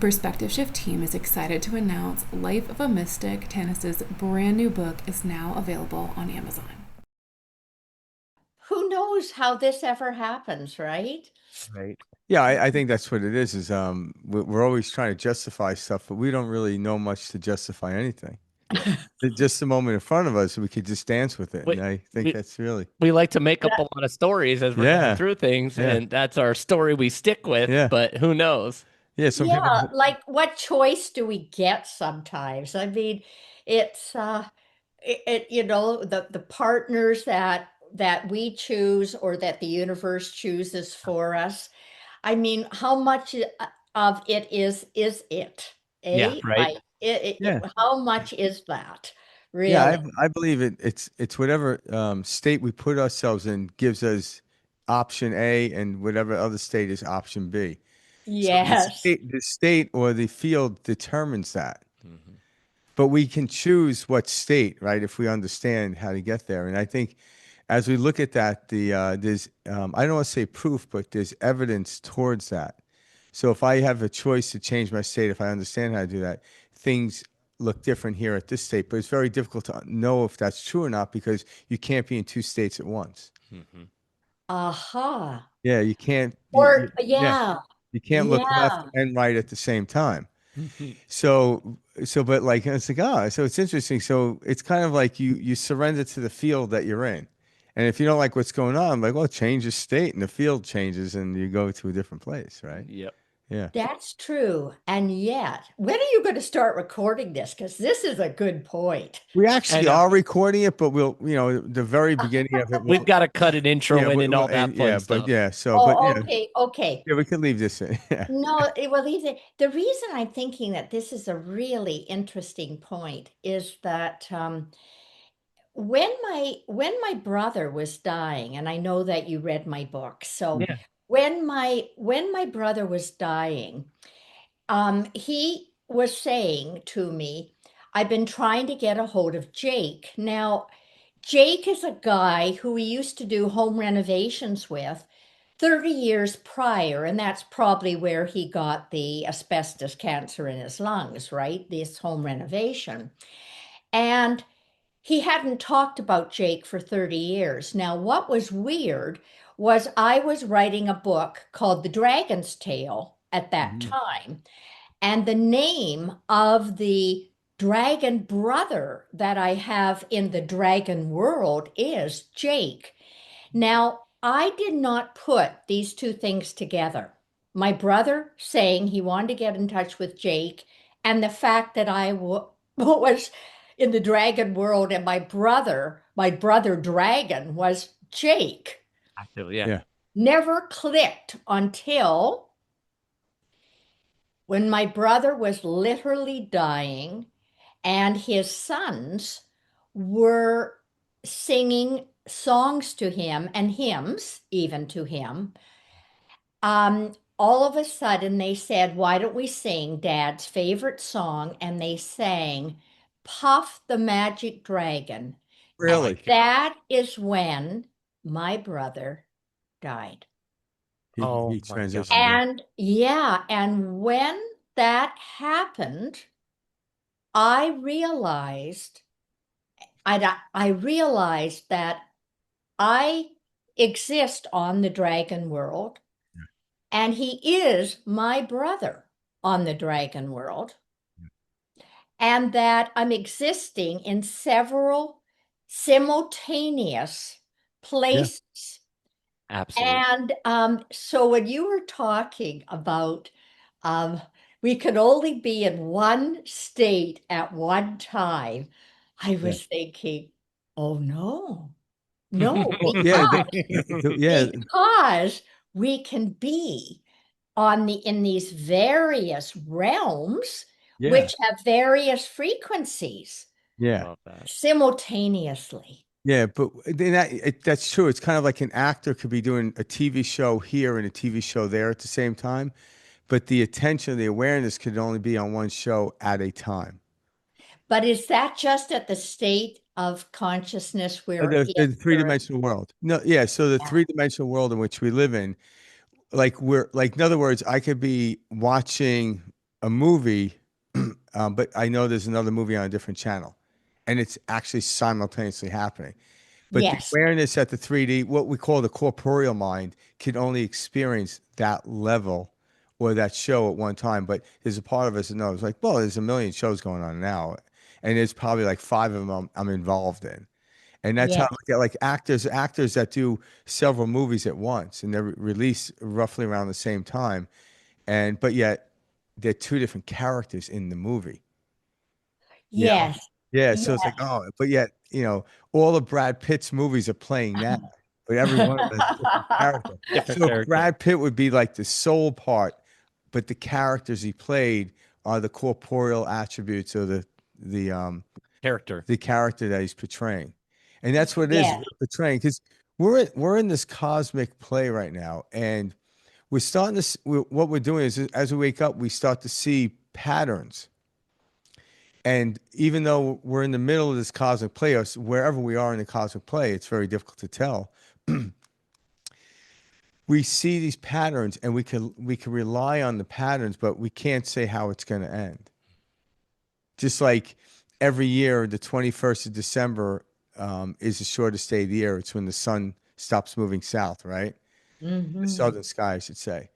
Perspective Shift team is excited to announce Life of a Mystic, Tanis's brand new book, is now available on Amazon. Who knows how this ever happens, right? Right. Yeah, I think that's what it is we're always trying to justify stuff, but we don't really know much to justify anything. It's just the moment in front of us, we could just dance with it. We, And I think we, that's really, we like to make up a That- lot of stories as we're going yeah, through things, yeah, and that's our story we stick with, yeah, but who knows? yeah. Some people, yeah, like what choice do we get sometimes? I mean, it's the partners that we choose or that the universe chooses for us. I mean, how much of it is it? Yeah, Eh? right. Like yeah, how much is that yeah. really? I believe it's whatever state we put ourselves in gives us option A, and whatever other state is option B. So Yes. the state or the field determines that. Mhm. But we can choose what state, right? If we understand how to get there. And I think as we look at that, there's I don't want to say proof, but there's evidence towards that. So if I have a choice to change my state, if I understand how to do that, things look different here at this state. But it's very difficult to know if that's true or not because you can't be in two states at once. Mhm. Aha. Yeah, you can't. Or Yeah, yeah. you can't look left Yeah. and right at the same time. Mhm. But like it's like so it's interesting. So it's kind of like you surrender to the field that you're in, and if you don't like what's going on, like well, change the state, and the field changes, and you go to a different place, right? Yep. Yeah. That's true. And yet, when are you going to start recording this? Because this is a good point. We I actually know. are recording it, but we'll the very beginning of it, We've got to cut an yeah, intro in and all that fun yeah, but stuff. yeah, Oh, okay, okay. yeah, we can leave this in. Yeah. No, well, the reason I'm thinking that this is a really interesting point is that when my brother was dying, and I know that you read my book, so Yeah. when my brother was dying, he was saying to me, I've been trying to get a hold of Jake. Now, Jake is a guy who we used to do home renovations with 30 years prior, and that's probably where he got the asbestos cancer in his lungs, right? This home renovation. And he hadn't talked about Jake for 30 years. Now, what was weird was I was writing a book called The Dragon's Tale at that Mhm. time. And the name of the dragon brother that I have in the dragon world is Jake. Now, I did not put these two things together. My brother saying he wanted to get in touch with Jake, and the fact that was in the dragon world, and my brother dragon was Jake. Actually, yeah. Yeah. Never clicked until when my brother was literally dying and his sons were singing songs to him and hymns even to him. All of a sudden they said, why don't we sing Dad's favorite song? And they sang Puff the Magic Dragon. Oh And my Really? God. that is when my brother died. He Oh my transitioned. God. Yeah. And yeah, and when that happened, I realized I realized that I exist on the dragon world, and he is my brother on the dragon world, and that I'm existing in several simultaneous Yeah. places. Absolutely. And so when you were talking about um, we could only be in one state at one time, I Yeah. was thinking, oh no, no, Well, yeah. Yeah. because we can be in these various realms Yeah. which have various frequencies Yeah. Love that. simultaneously. Yeah, but then that's true. It's kind of like an actor could be doing a TV show here and a TV show there at the same time, but the attention, the awareness could only be on one show at a time. But is that just at the state of consciousness we're in? The three-dimensional world. No, yeah. So the three-dimensional world in which we live in, like in other words, I could be watching. a movie, but I know there's another movie on a different channel, and it's actually simultaneously happening. But the Yes. awareness at the 3D, what we call the corporeal mind, can only experience that level or that show at one time. But there's a part of us that knows, like, well, there's a million shows going on now, and there's probably like five of them I'm involved in. And that's how Yes. I look at like actors that do several movies at once, and they're released roughly around the same time, and but yet they're two different characters in the movie. You know? Yes. Yeah, so it's like, Yes. oh, but yet, all of Brad Pitt's movies are playing now, but every one of them is a different character. Different So character. Brad Pitt would be like the soul part, but the characters he played are the corporeal attributes of the um Character. the character that he's portraying. And that's what it is, Yes. we're portraying, because we're in this cosmic play right now, and we're starting to what we're doing is as we wake up, we start to see patterns. And even though we're in the middle of this cosmic play, or wherever we are in the cosmic play, it's very difficult to tell. We see these patterns, and we can rely on the patterns, but we can't say how it's going to end. Just like every year, the 21st of December is the shortest day of the year. It's when the sun stops moving south, right? The Hmm. southern sky, I should say.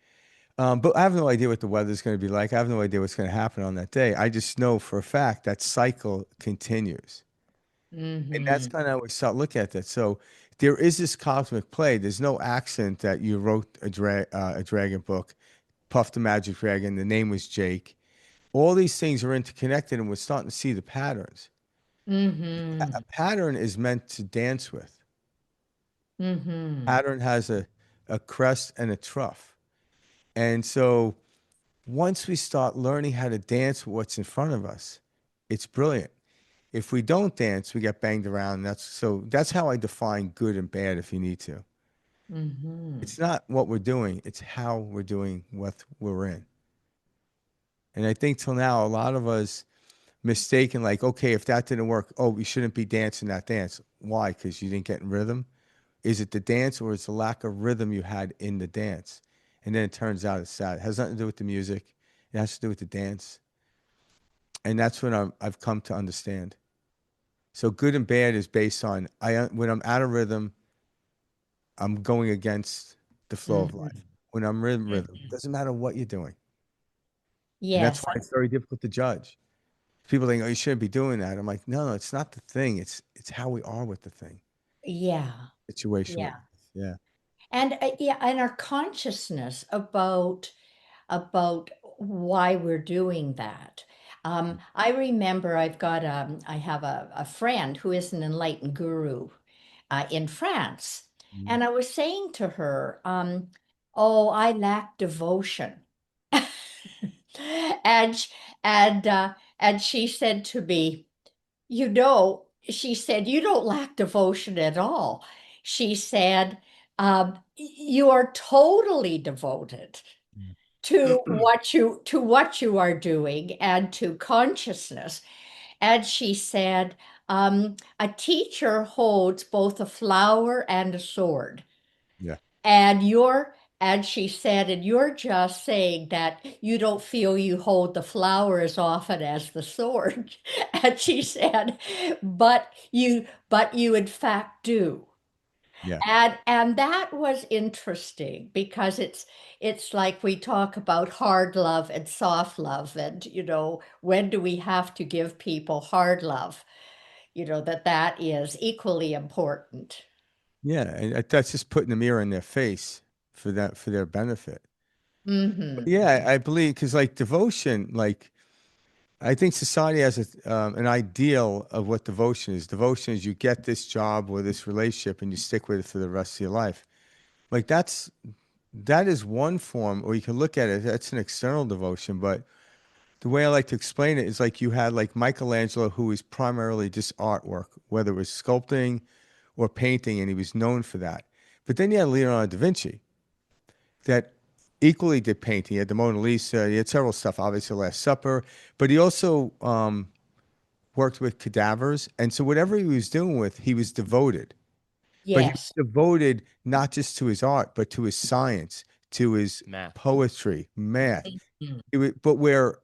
But I have no idea what the weather's going to be like. I have no idea what's going to happen on that day. I just know for a fact that cycle continues. And that's Hmm. kind of how we start looking at that. So there is this cosmic play. There's no accident that you wrote a dragon book, Puff the Magic Dragon. The name was Jake. All these things are interconnected, and we're starting to see the patterns. Hmm. A pattern is meant to dance with. Hmm. Pattern has a crest and a trough. And so once we start learning how to dance with what's in front of us, it's brilliant. If we don't dance, we get banged around. That's how I define good and bad if you need to. Hmm. It's not what we're doing, it's how we're doing what we're in. And I think till now, a lot of us mistaken, like, okay, if that didn't work, oh, we shouldn't be dancing that dance. Why? Because you didn't get in rhythm? Is it the dance, or is the lack of rhythm you had in the dance? And then it turns out it's that. It has nothing to do with the music. It has to do with the dance. And that's what I've come to understand. So good and bad is based on when I'm out of rhythm, I'm going against the flow of life. Hmm. When I'm in rhythm, doesn't matter what you're doing. And that's Yes. why it's very difficult to judge. People think, oh, you shouldn't be doing that. I'm like, no, it's not the thing. It's how we are with the thing, Yeah. situation with. Yeah. Yeah. And yeah, and our consciousness about why we're doing that. I remember I have a friend who is an enlightened guru in France, Mhm. and I was saying to her, "Oh, I lack devotion," and sh- and she said to me, she said, "You don't lack devotion at all." She said, "You are totally devoted to what you are doing and to consciousness." And she said, "A teacher holds both a flower and a sword, Yeah. and she said, and you're just saying that you don't feel you hold the flower as often as the sword." And she said, but you in fact do." Yeah. And that was interesting because it's like we talk about hard love and soft love, and when do we have to give people hard love? That is equally important. Yeah. And that's just putting the mirror in their face for their benefit. But Hmm. yeah, I believe because like devotion, like I think society has an ideal of what devotion is. Devotion is you get this job or this relationship and you stick with it for the rest of your life. Like that is one form, or you can look at it, that's an external devotion. But the way I like to explain it is like you had like Michelangelo, who is primarily just artwork, whether it was sculpting or painting, and he was known for that. But then you had Leonardo da Vinci that equally did painting. He had the Mona Lisa, he had several stuff, obviously Last Supper, but he also worked with cadavers. And so whatever he was doing with, he was devoted. But he was Yes. devoted not just to his art, but to his science, to his Math. poetry, math. Mhm. But where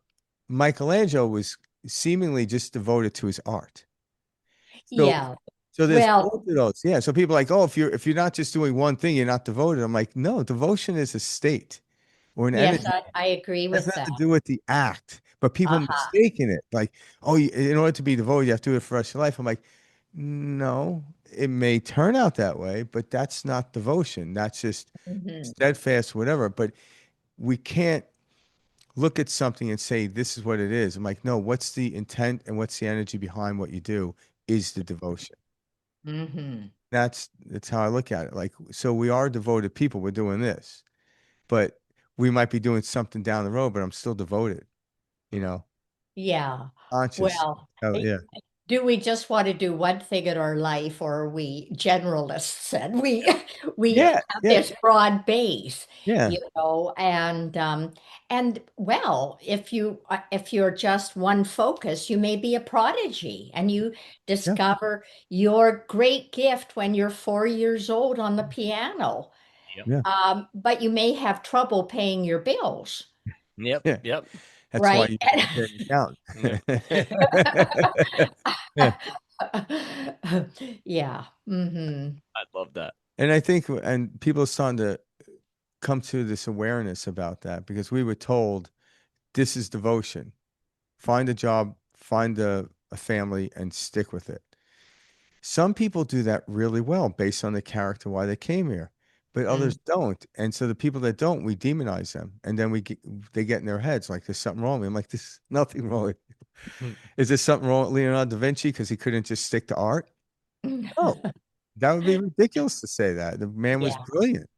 Michelangelo was seemingly just devoted to his art. So Yeah. so there's Well, both of those. Yeah. So people are like, oh, if you're not just doing one thing, you're not devoted. I'm like, no, devotion is a state or an yes, energy. I agree It has with nothing that. to do with the act. But people Uh-huh. mistaken it. Like, oh, in order to be devoted, you have to do it for the rest of your life. I'm like, no, it may turn out that way, but that's not devotion. That's just Hmm. steadfast, whatever. But we can't look at something and say, this is what it is. I'm like, no, what's the intent and what's the energy behind what you do is the devotion. Hmm. That's how I look at it. Like, so we are devoted people. We're doing this, but we might be doing something down the road, but I'm still devoted, you know, Yeah. conscious. Well, Oh, yeah. do we just want to do one thing in our life, or are we generalists and we we Yeah. have Yeah. this broad base, Yeah. and well, if you're just one focus, you may be a prodigy and you Yeah. discover your great gift when you're 4 years old on the piano. Yep. Yeah. But you may have trouble paying your bills, Yep. Yeah. Yep. That's why right? you need to pay an Yep. account. Yeah. Yeah. Hmm. I love that. And I think, and people are starting to come to this awareness about that because we were told this is devotion. Find a job, find a family, and stick with it. Some people do that really well based on the character why they came here, but others don't. And so the people that don't, we demonize them, and then they get in their heads like there's something wrong with me. I'm like, there's nothing wrong with you. Is there something wrong with Leonardo da Vinci because he couldn't just stick to art? No, that would be ridiculous to say that. The man was Yeah. brilliant.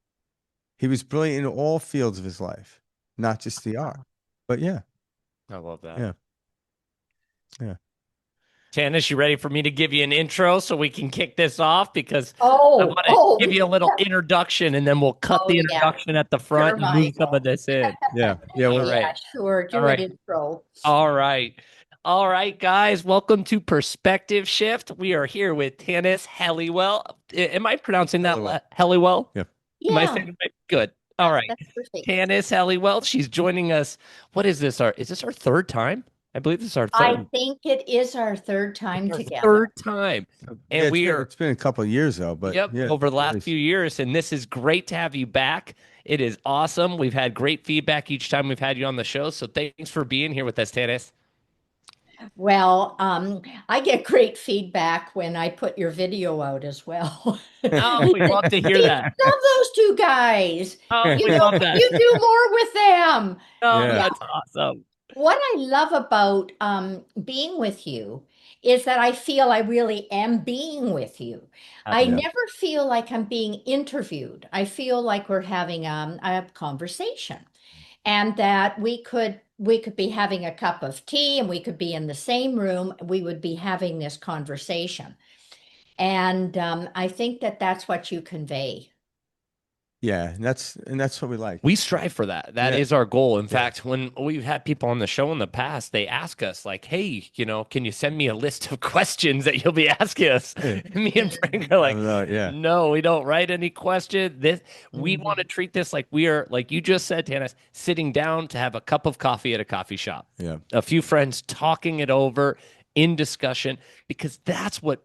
He was brilliant in all fields of his life, not just the art. But yeah, I love that. yeah, yeah. Tanis, you ready for me to give you an intro so we can kick this off? Because I Oh, want to oh, give you a little introduction and then we'll cut oh, the yeah. introduction at the front Sure, and move some of Michael. this in. Yeah. Yeah. All Well, Yeah, right. sure. All Do an right. intro. All right. All right, guys. Welcome to Perspective Shift. We are here with Tanis Helliwell. Am I pronouncing that Helliwell. Helliwell? Yeah. Am I Yeah, saying it right? Good. All right. that's perfect. Tanis Helliwell. She's joining us. What is this? Is this our third time? I believe this is our I third. think it is our third time Our together. third time. Yeah, And we are, it's been a couple of years though, but yep, yeah, over the last nice. few years. And this is great to have you back. It is awesome. We've had great feedback each time we've had you on the show. So thanks for being here with us, Tanis. Well, I get great feedback when I put your video out as well. Oh, we love to hear See, that. love those two guys. Oh, You we know, love that. you do more with them. Oh, Yeah. Yeah. that's awesome. What I love about being with you is that I feel I really am being with you. I Yeah. never feel like I'm being interviewed. I feel like we're having a conversation, and that we could be having a cup of tea and we could be in the same room. We would be having this conversation, and I think that that's what you convey. Yeah. And that's what we like. We strive for that. That Yeah. is our goal. In Yeah. fact, when we've had people on the show in the past, they ask us, like, hey, can you send me a list of questions that you'll be asking us? And me and Frank are like, Yeah. no, we don't write any question. We want to Mhm. treat this like we are, like you just said, Tanis, sitting down to have a cup of coffee at a coffee shop. Yeah. A few friends talking it over in discussion, because that's what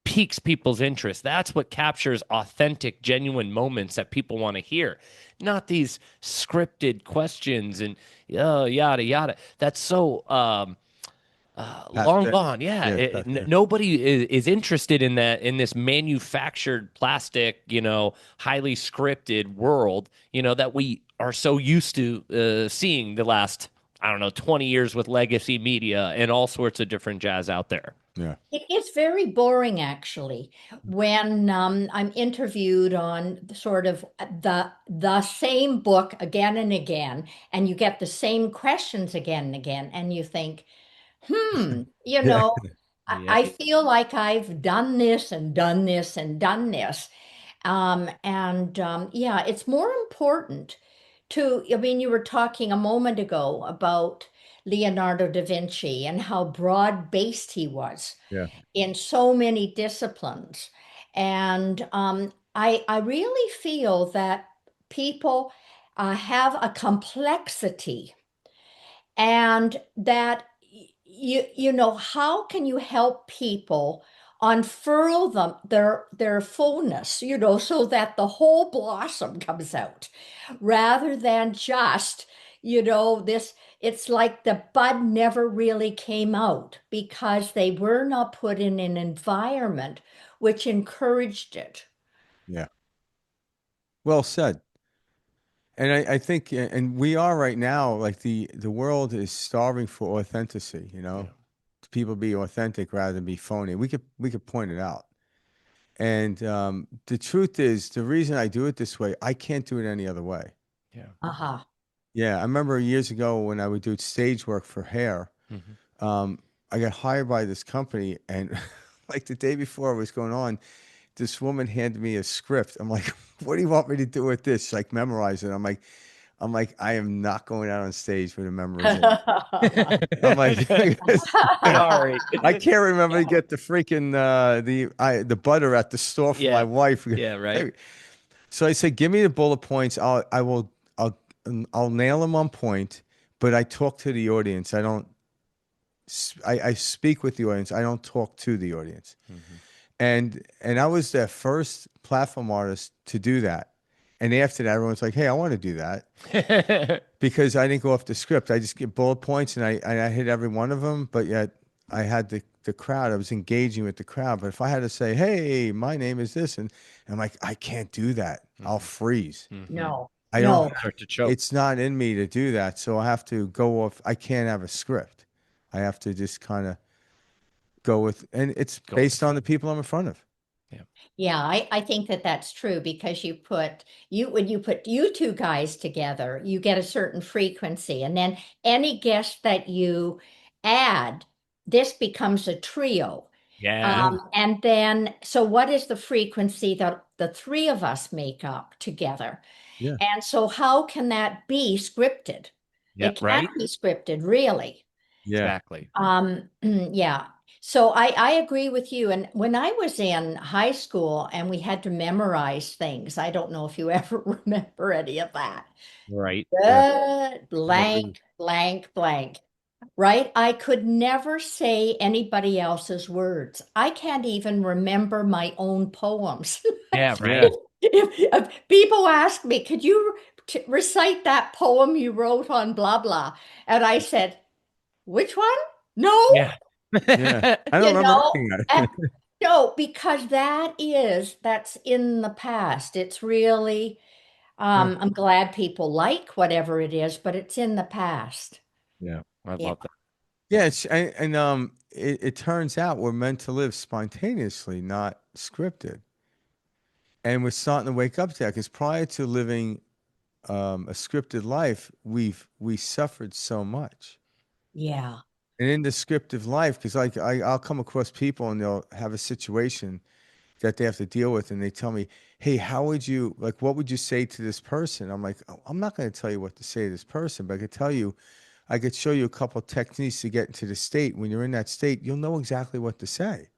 piques people's interest. That's what captures authentic, genuine moments that people want to hear, not these scripted questions and yada yada. That's so long Passe. gone. Yeah, Yeah. Passe. nobody is interested in that, in this manufactured plastic, highly scripted world, that we are so used to seeing the last, I don't know, 20 years with legacy media and all sorts of different jazz out there. Yeah. It gets very boring, actually, when I'm interviewed on sort of the same book again and again, and you get the same questions again and again, and you think, you Yeah. know, Yep. I feel like I've done this and done this and done this. Yeah, it's more important I mean, you were talking a moment ago about Leonardo da Vinci and how broad-based he was Yeah. in so many disciplines. And I really feel that people have a complexity and that how can you help people unfurl their fullness, so that the whole blossom comes out rather than just, this, it's like the bud never really came out because they were not put in an environment which encouraged it. Yeah. Well said. And I think, and we are right now, like the world is starving for authenticity, Yeah. people be authentic rather than be phony. We could point it out. And the truth is, the reason I do it this way, I can't do it any other way. Yeah. Uh-huh. Yeah, I remember years ago when I would do stage work for hair. Mhm. Um, I got hired by this company, and like the day before it was going on, this woman handed me a script. I'm like, "What do you want me to do with this?" Like, memorize it. I'm like, I am not going out on stage with a memorization. I'm like, Sorry. I can't remember to get the freaking the butter at the store for my Yeah. wife. Yeah, right. So I said, give me the bullet points. I'll nail them on point. But I talk to the audience. I don't. I speak with the audience. I don't talk to the audience. Mhm. And I was the first platform artist to do that. And after that, everyone's like, "Hey, I want to do that." Because I didn't go off the script. I just get bullet points and I hit every one of them, but yet I had the crowd. I was engaging with the crowd. But if I had to say, "Hey, my name is this," and I'm like, I can't do that. I'll Mhm. freeze. Mhm. No, I don't. no. Start to choke. It's not in me to do that. So I have to go off. I can't have a script. I have to just kind of go with, and it's Go with the based on flow. the people I'm in front of. Yeah. Yeah, I think that that's true because when you put you two guys together, you get a certain frequency, and then any guest that you add, this becomes a trio. Yeah. Yeah. And then, so what is the frequency that the three of us make up together? Yeah. And so, how can that be scripted? Yeah, It can't right? be scripted, really. Yeah. Exactly. Yeah. So I agree with you. And when I was in high school and we had to memorize things, I don't know if you ever remember any of that. Right. Yeah. Blank, blank, blank. Right? I could never say anybody else's words. I can't even remember my own poems. Yeah, Yeah. right. If people ask me, could you recite that poem you wrote on blah blah? And I said, which one? No, Yeah. Yeah. I don't you remember know, writing and that. no, because that's in the past. It's really, Yeah. I'm glad people like whatever it is, but it's in the past. Yeah. I Yeah. love that. Yeah, it turns out we're meant to live spontaneously, not scripted. And we're starting to wake up to that because prior to living a scripted life, we suffered so much. Yeah. And in the scripted life, because like I'll come across people and they'll have a situation that they have to deal with, and they tell me, "Hey, how would you like? What would you say to this person?" I'm like, "Oh, I'm not going to tell you what to say to this person, but I could tell you, I could show you a couple of techniques to get into the state. When you're in that state, you'll know exactly what to say.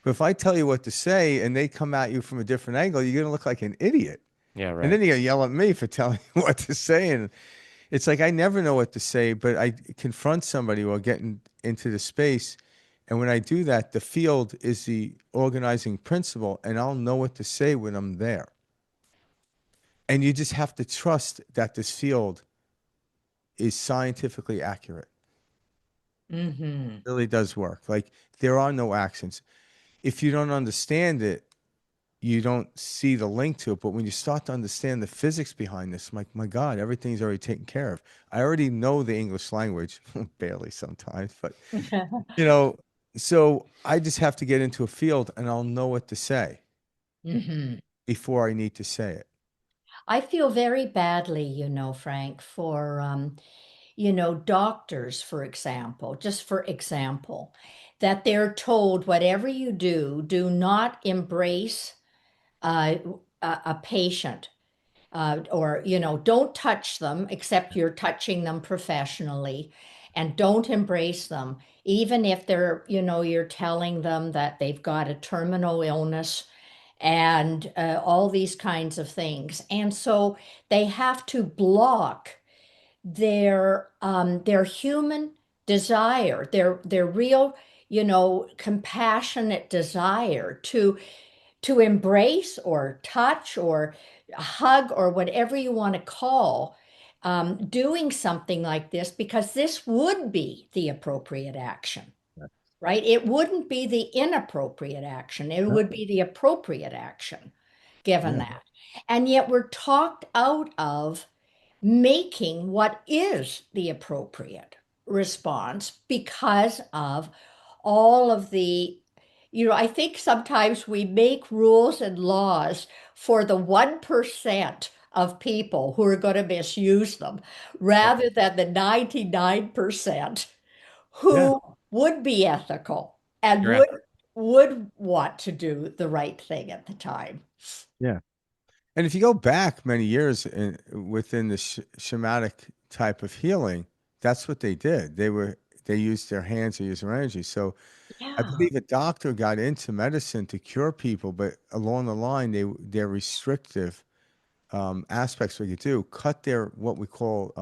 But if I tell you what to say and they come at you from a different angle, you're going to look like an idiot. Yeah, And right. then you're going to yell at me for telling you what to say. And it's like I never know what to say, but I confront somebody while getting into the space. And when I do that, the field is the organizing principle, and I'll know what to say when I'm there. And you just have to trust that this field is scientifically accurate. Mm-hmm. It really does work. Like there are no accents. If you don't understand it, you don't see the link to it. But when you start to understand the physics behind this, I'm like, my God, everything's already taken care of. I already know the English language, barely sometimes, but you know, so I just have to get into a field and I'll know what to say Mm-hmm. before I need to say it. I feel very badly, Frank, for doctors, for example, just for example, that they're told whatever you do, do not embrace uh, a patient, or, don't touch them except you're touching them professionally, and don't embrace them, even if you're telling them that they've got a terminal illness and all these kinds of things. And so they have to block their human desire, their real, compassionate desire to embrace or touch or hug or whatever you want to call doing something like this, because this would be the appropriate action, right? It wouldn't be the inappropriate action. It would be the appropriate action given Yeah. that. And yet we're talked out of making what is the appropriate response because of all of the, I think sometimes we make rules and laws for the 1% of people who are going to misuse them rather than the 99% Yeah. who would be ethical and You're would want to do the right thing at the time. Yeah. And if you go back many years within the shamanic type of healing, that's what they did. They used their hands, they used their energy. So I Yeah. believe a doctor got into medicine to cure people, but along the line, their restrictive aspects we could do cut their what we call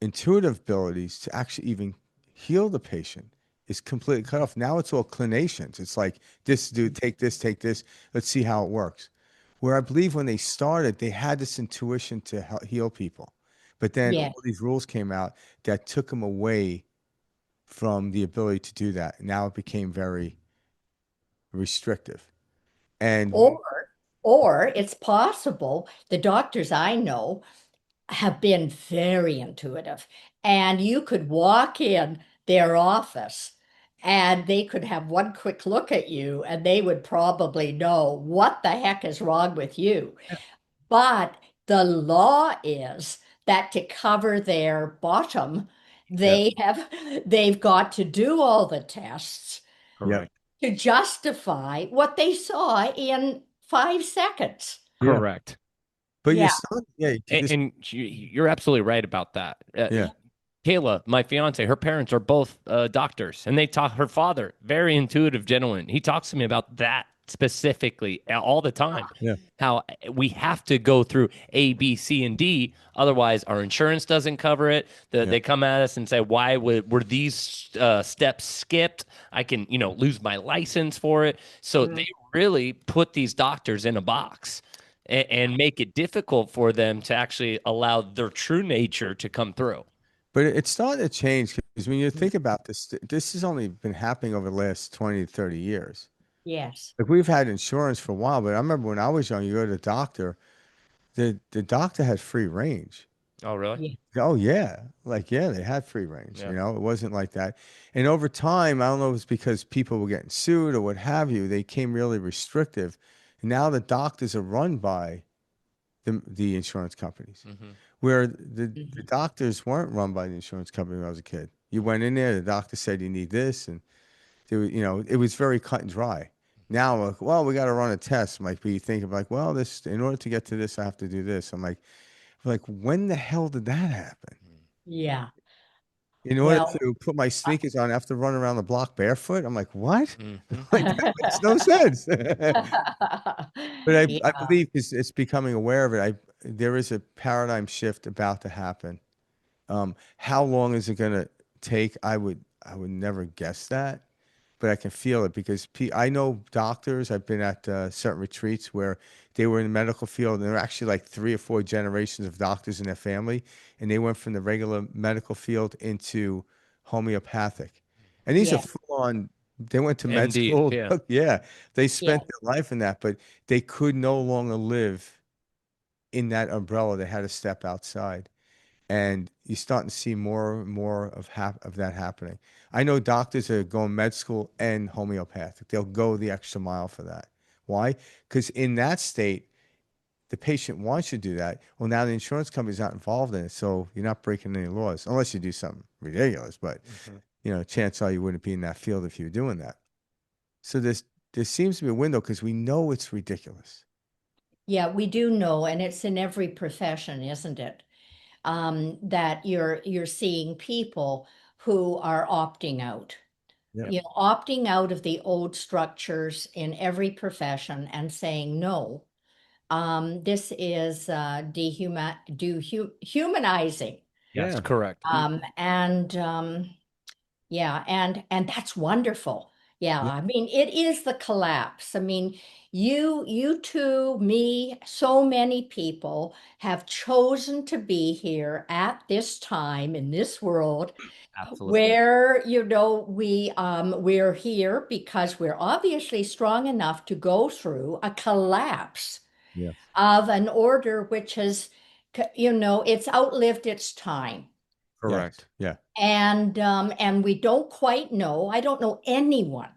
intuitive abilities to actually even heal the patient is completely cut off. Now it's all clinations. It's like this dude, take this, let's see how it works. Where I believe when they started, they had this intuition to heal people, but then Yeah. all these rules came out that took them away from the ability to do that. Now it became very restrictive. And Or or it's possible the doctors I know have been very intuitive, and you could walk in their office and they could have one quick look at you and they would probably know what the heck is wrong with you. But the law is that to cover their bottom, yeah, they've got to do all the tests yeah, correct. to justify what they saw in 5 seconds. yeah. Correct. But you Yeah. start, yeah, this, And you're absolutely right about that. yeah, Kayla, my fiance, her parents are both doctors, and they talk. Her father, very intuitive gentleman. He talks to me about that specifically all the time. yeah, How we have to go through A, B, C, and D, otherwise our insurance doesn't cover it. yeah. They come at us and say, "Why were these steps skipped? I can, lose my license for it." So they really put these doctors in a box and make it difficult for them to actually allow their true nature to come through. But it's starting to change because when you think about this, this has only been happening over the last 20 to 30 years. Yes. Like we've had insurance for a while, but I remember when I was young, you go to the doctor, the doctor had free range. Oh, really? Yeah. Oh yeah. Like, yeah, they had free range, Yeah. it wasn't like that. And over time, I don't know if it's because people were getting sued or what have you, they came really restrictive. And now the doctors are run by the insurance companies, Mm-hmm. where the Mhm. doctors weren't run by the insurance company when I was a kid. You went in there, the doctor said you need this, and it was very cut and dry. Now, like, well, we got to run a test. I'm like, but you think of like, well, this in order to get to this, I have to do this. I'm like, when the hell did that happen? Yeah. In order Well, to put my sneakers on, I have to run around the block barefoot. I'm like, what? Mm-hmm. Like that makes no sense. But I yeah. believe it's becoming aware of it. There is a paradigm shift about to happen. How long is it going to take? I would never guess that, but I can feel it because I know doctors. I've been at certain retreats where they were in the medical field, and there were actually like 3 or 4 generations of doctors in their family, and they went from the regular medical field into homeopathic. And these are Yeah. full on. They went to med MD. school. Yeah. Yeah, they Yeah. spent their life in that, but they could no longer live in that umbrella. They had to step outside, and you're starting to see more and more of that happening. I know doctors are going med school and homeopathic. They'll go the extra mile for that. Why? Because in that state, the patient wants you to do that. Well, now the insurance company's not involved in it, so you're not breaking any laws unless you do something ridiculous. But Mm-hmm. chances are you wouldn't be in that field if you were doing that. So there seems to be a window because we know it's ridiculous. Yeah, we do know, and it's in every profession, isn't it? That you're seeing people who are opting out. Yeah. Opting out of the old structures in every profession and saying no. This is humanizing. Yes, Yeah. correct. And yeah, and that's wonderful. Yeah, Yeah. I mean, it is the collapse. I mean, you two, me, so many people have chosen to be here at this time in this world Absolutely. where, we're here because we're obviously strong enough to go through a collapse Yeah. of an order which has, it's outlived its time. Yes. Correct. Yeah. And we don't quite know. I don't know anyone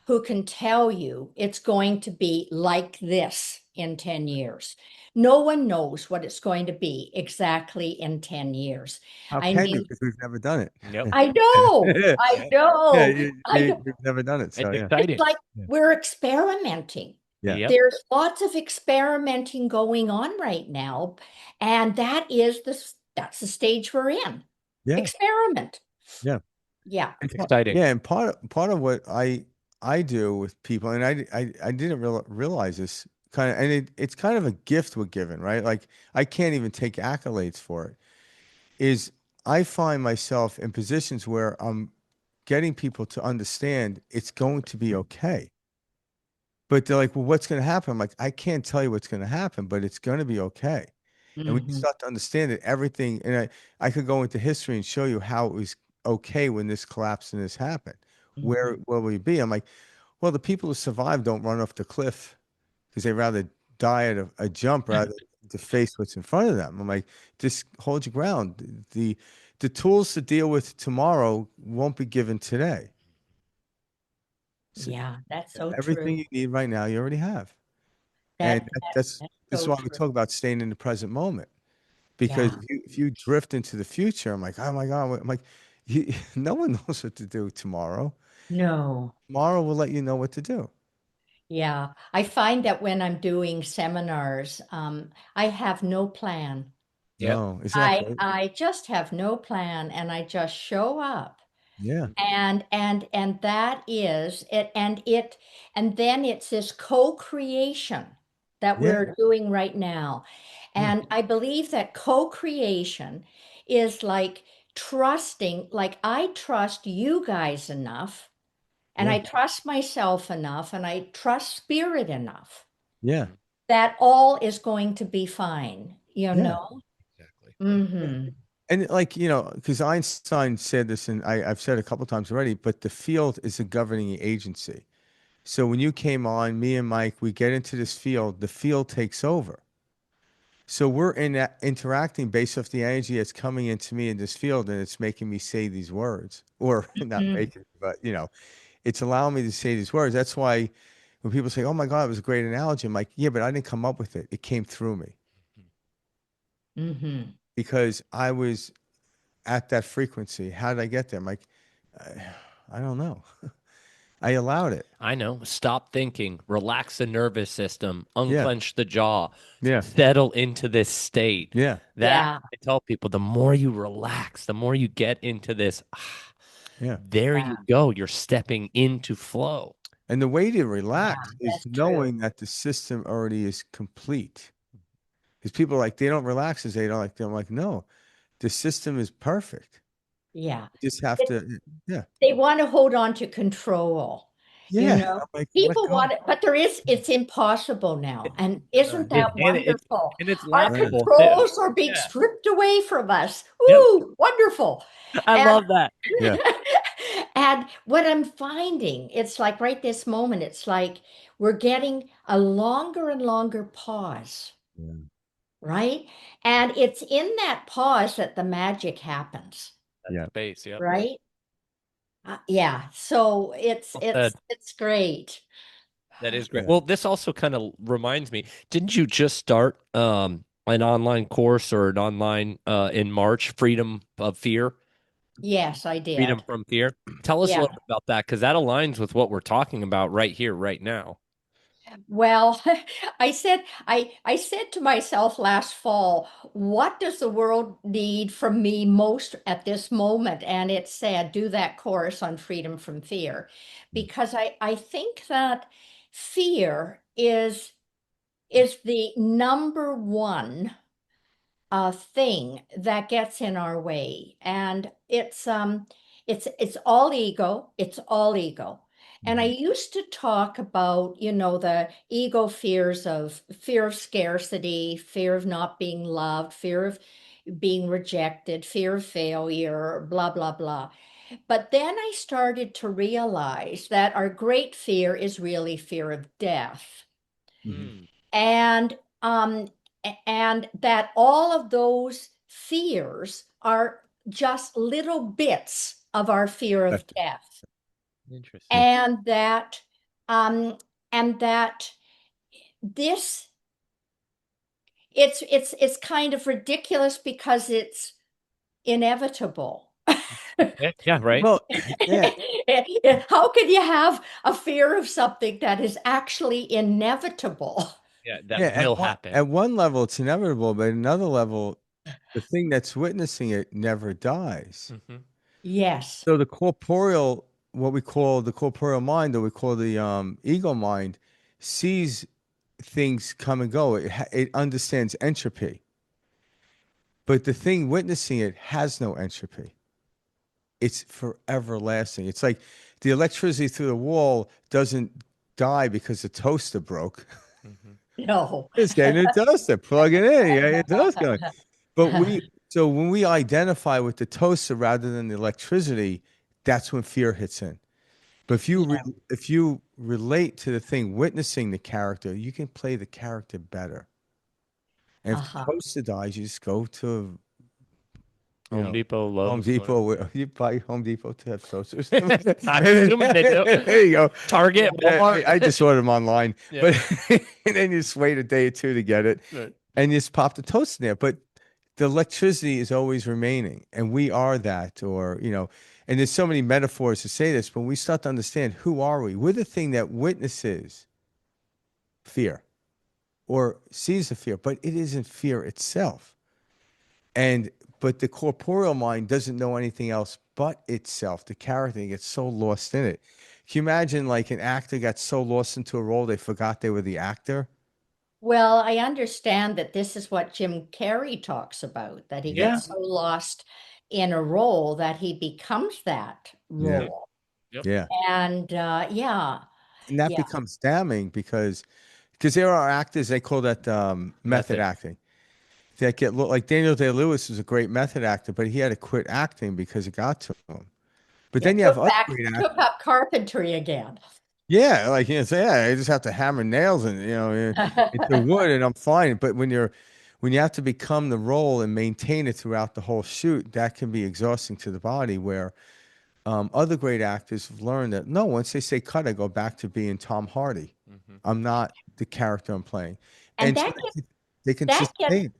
who can tell you it's going to be like this in 10 years. No one knows what it's going to be exactly in 10 years. How I can you? mean, Because we've never done Yep. it. I know, Yeah. I Yep. Yeah. know, I know. We've never done it. It's So yeah. It's exciting. like Yeah. we're experimenting. Yeah. Yep. There's lots of experimenting going on right now, and that's the stage we're in. Yeah. Experiment. Yeah. Yeah. It's exciting. Yeah, and part of what I do with people, and I didn't realize this kind of, and it's kind of a gift we're given, right? Like I can't even take accolades for it. Is I find myself in positions where I'm getting people to understand it's going to be okay. But they're like, well, what's going to happen? I'm like, I can't tell you what's going to happen, but it's going to be okay. And we Mhm. start to understand that everything, and I could go into history and show you how it was okay when this collapsed and this happened. Where Mhm. will we be? I'm like, well, the people who survive don't run off the cliff because they rather die at a jump rather than to face what's in front of them. I'm like, just hold your ground. The tools to deal with tomorrow won't be given today. So Yeah, that's so everything true. you need right now, you already have. And That, that that's that's this is so why we true. talk about staying in the present moment. Because Yeah. if you drift into the future, I'm like, oh my God, I'm like, no one knows what to do tomorrow. No. Tomorrow will let you know what to do. Yeah. I find that when I'm doing seminars, I have no plan. Yep. No, isn't that I great? I just have no plan and I just show up. Yeah, And that is it and then it's this co-creation that yeah, we're doing right now. yeah, And I believe that co-creation is like trusting, like I trust you guys enough, and yeah, I trust myself enough, and I trust spirit enough yeah, that all is going to be fine, you yeah. know? Exactly. Yeah. Mm-hmm. And like, because Einstein said this, and I've said it a couple times already, but the field is a governing agency. So when you came on, me and Mike, we get into this field, the field takes over. So we're in that interacting based off the energy that's coming into me in this field, and it's making me say these words, or not making, but it's allowing me to say these words. That's why when people say, "Oh my God, it was a great analogy," I'm like, "Yeah, but I didn't come up with it. It came through me Mm-hmm. because I was at that frequency. How did I get there?" I'm like, I, I don't know. I allowed it. I know. Stop thinking, relax the nervous system, Yeah, unclench the jaw, yeah, settle into this state. yeah, That Yeah. I tell people, the more you relax, the more you get into this, yeah. there you go. You're stepping into flow. And the way to Yeah, relax is that's true. knowing that the system already is complete. Because people are like, they don't relax as they don't like, I'm like, no, the system is perfect. Yeah. You just have to, yeah, They want to hold on to control, you yeah. know. I'm like, let People go. want it, but it's impossible now. And Right, isn't that It's wonderful? and it's Our right. laughable too. controls are being Yeah. stripped away from us. Yep. Ooh, wonderful. I And love that. Yeah, and what I'm finding, it's like right this moment, it's like we're getting a longer and longer pause, yeah, right? And it's in that pause that the magic happens, yeah. Space. Yep. right? Yeah, so it's Well it's said. it's great. That is great. Yeah. Well, this also kind of reminds me, didn't you just start an online course or an online in March, Freedom of Fear? Yes, I Freedom did. from Fear. Tell us a Yeah. little bit about that because that aligns with what we're talking about right here, right now. Well, I said to myself last fall, what does the world need from me most at this moment? And it said, do that course on freedom from fear. Because I think that fear is the number one thing that gets in our way, and it's all ego. It's all ego. And I Mhm. used to talk about, the ego fears of fear of scarcity, fear of not being loved, fear of being rejected, fear of failure, blah, blah, blah. But then I started to realize that our great fear is really fear of death. Mhm. Mm. And and that all of those fears are just little bits of our fear of That's death. Interesting. Yeah. And that um and that this it's kind of ridiculous because it's inevitable. Yeah, right. Well, yeah, How can you have a fear of something that is actually inevitable? Yeah, yeah. that will happen. At one level, it's inevitable, but at another level, the thing that's witnessing it never dies. Hmm. Yes. So the corporeal, what we call the corporeal mind, or we call the ego mind, sees things come and go. It understands entropy, but the thing witnessing it has no entropy. It's forever lasting. It's like the electricity through the wall doesn't die because the toaster broke. Hmm. No. Just getting a toaster, plug it in, you got your toast going. But so when we identify with the toaster rather than the electricity, that's when fear hits in. But Yeah. if you relate to the thing witnessing the character, you can play the character better. And if the Uh-huh. toaster dies, you just go to, you Home know, Depot, Home Lowe's, Depot. whatever. You buy Home Depot to have toasters. I'm assuming they do. There you go. Target, Walmart. I just ordered them online, Yeah. but and then you just wait a day or two to get it, Right. and you just pop the toast in there. But the electricity is always remaining, and we are that, or and there's so many metaphors to say this, but we start to understand who are we? We're the thing that witnesses fear or sees the fear, but it isn't fear itself. And but the corporeal mind doesn't know anything else but itself. The character gets so lost in it. Can you imagine like an actor got so lost into a role they forgot they were the actor? Well, I understand that this is what Jim Carrey talks about, that he Yeah. Yeah. gets so lost in a role that he becomes that Yeah. Hmm. role. Yep. Yeah. And yeah, And that yeah, becomes damning because there are actors they call that method Method. acting that get like Daniel Day Lewis was a great method actor, but he had to quit acting because it got to him. But yeah, then you have other great took actors. up carpentry again. Yeah, like say, yeah, I just have to hammer nails and into wood and I'm fine. But when you have to become the role and maintain it throughout the whole shoot, that can be exhausting to the body. Where other great actors have learned that no, once they say cut, I go back to being Tom Hardy. Hmm. I'm not the character I'm playing, And and so that they can that gets sustain.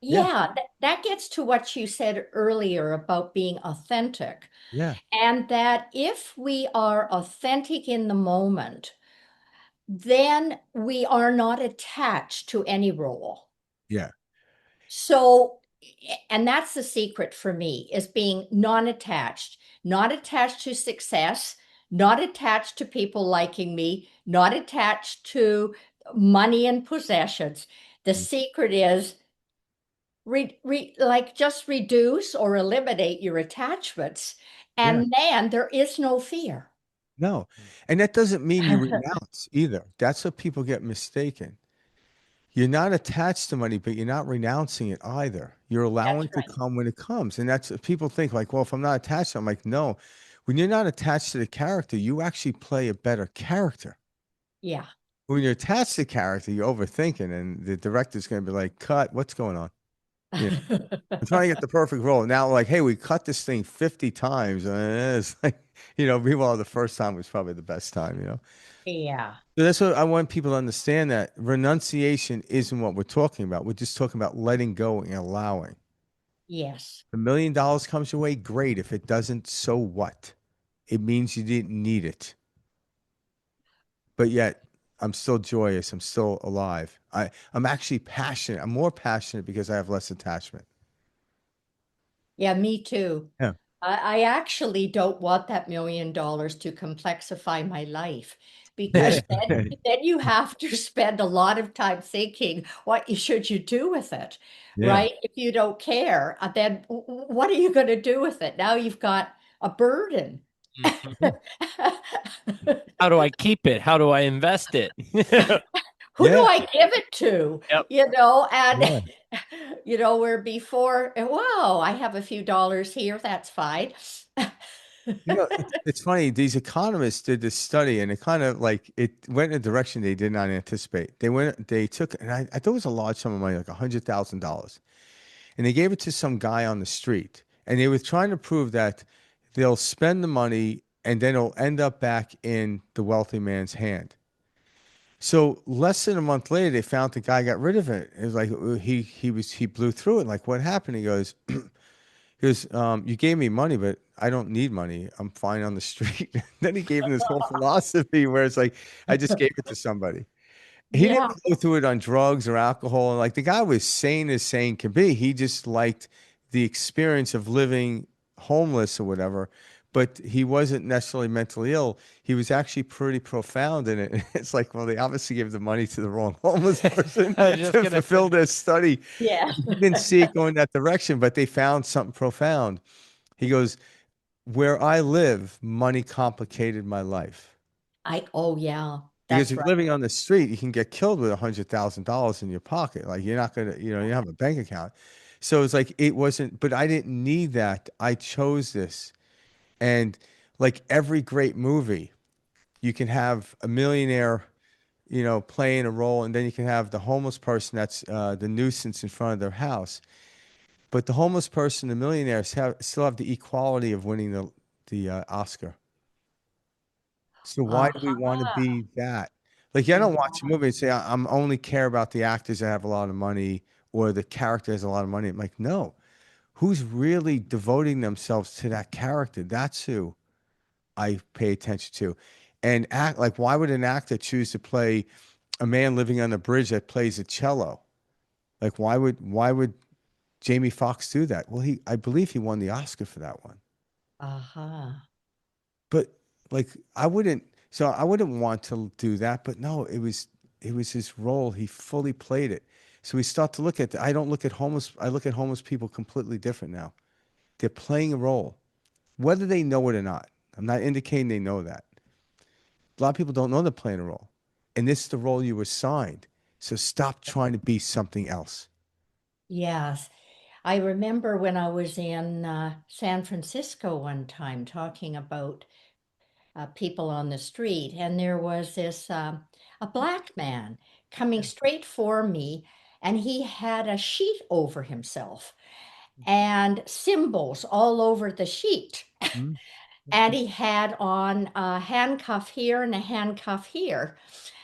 Yeah, yeah, that gets to what you said earlier about being authentic. yeah, And that if we are authentic in the moment, then we are not attached to any role. yeah, So, and that's the secret for me is being non-attached, not attached to success, not attached to people liking me, not attached to money and possessions. The mm, secret is like just reduce or eliminate your attachments, yeah. and then there is no fear. No, and that doesn't mean you renounce either. That's what people get mistaken. You're not attached to money, but you're not renouncing it either. You're That's allowing it to right. come when it comes. And that's people think like, well, if I'm not attached, I'm like, no. When you're not attached to the character, you actually play a better character. Yeah. When you're attached to the character, you're overthinking, and the director's going to be like, cut, what's going on? Yeah. I'm trying to get the perfect role. Now, like, hey, we cut this thing 50 times. And it's like, meanwhile, the first time was probably the best time. Yeah. So that's what I want people to understand that renunciation isn't what we're talking about. We're just talking about letting go and allowing. Yes. $1 million comes your way, great. If it doesn't, so what? It means you didn't need it. But yet, I'm still joyous. I'm still alive. I'm actually passionate. I'm more passionate because I have less attachment. Yeah, me too. Yeah. I actually don't want that $1 million to complexify my life because then you have to spend a lot of time thinking should you do with it, Yeah. right? If you don't care, then what are you going to do with it? Now you've got a burden. Mhm. How do I keep it? How do I invest it? Who do Yeah. I give it to? Yep. And Yeah. where before, wow, I have a few dollars here, that's fine. It's funny. These economists did this study, and it kind of like it went in a direction they did not anticipate. They took, and I thought it was a large sum of money, like $100,000, and they gave it to some guy on the street, and they were trying to prove that they'll spend the money and then it'll end up back in the wealthy man's hand. So less than a month later, they found the guy got rid of it. It was like he blew through it. Like what happened? He goes. He goes, you gave me money, but I don't need money. I'm fine on the street. Then he gave him this whole philosophy where it's like, I just gave it to somebody. He didn't Yeah. go through it on drugs or alcohol. And like the guy was sane as sane can be. He just liked the experience of living homeless or whatever. But he wasn't necessarily mentally ill. He was actually pretty profound in it. It's like, well, they obviously gave the money to the wrong homeless person I was just to gonna fulfill their study. Yeah. He didn't see it going that direction, but they found something profound. He goes, where I live, money complicated my life. Oh yeah, Because that's if you're right. living on the street, you can get killed with $100,000 in your pocket. Like you're not gonna, you don't have a bank account. So it's like it wasn't, but I didn't need that. I chose this. And like every great movie, you can have a millionaire, playing a role, and then you can have the homeless person that's the nuisance in front of their house. But the homeless person, the millionaires still have the equality of winning the Oscar. So why do we want to Uh-huh. be that? Like, I don't watch a movie and say I'm only care about the actors that have a lot of money or the character has a lot of money. I'm like, no, who's really devoting themselves to that character? That's who I pay attention to. And act like, why would an actor choose to play a man living on a bridge that plays a cello? Like, why would Jamie Foxx do that? Well, I believe he won the Oscar for that one. Uh-huh. But like I wouldn't want to do that, but no, it was his role. He fully played it. So we start to look at I look at homeless people completely different now. They're playing a role, whether they know it or not. I'm not indicating they know that. A lot of people don't know they're playing a role. And this is the role you were assigned. So stop trying to be something else. Yes. I remember when I was in San Francisco one time talking about people on the street, and there was this a black man coming straight for me, and he had a sheet over himself and symbols all over the sheet. Hmm? And he had on a handcuff here and a handcuff here.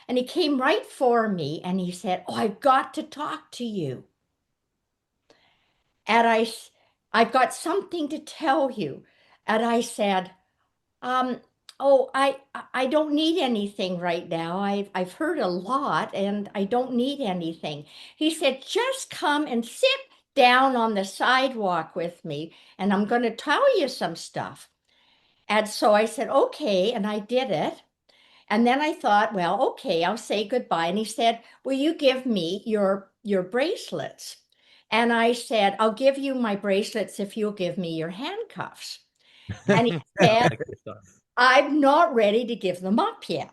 And he came right for me and he said, "Oh, I've got to talk to you." And I've got something to tell you. And I said, um, "Oh, I don't need anything right now. I've heard a lot and I don't need anything." He said, "Just come and sit down on the sidewalk with me and I'm going to tell you some stuff." And so I said, "Okay," and I did it. And then I thought, well, okay, I'll say goodbye. And he said, "Will you give me your bracelets?" And I said, "I'll give you my bracelets if you'll give me your handcuffs." And he said, "I'm not ready to give them up yet."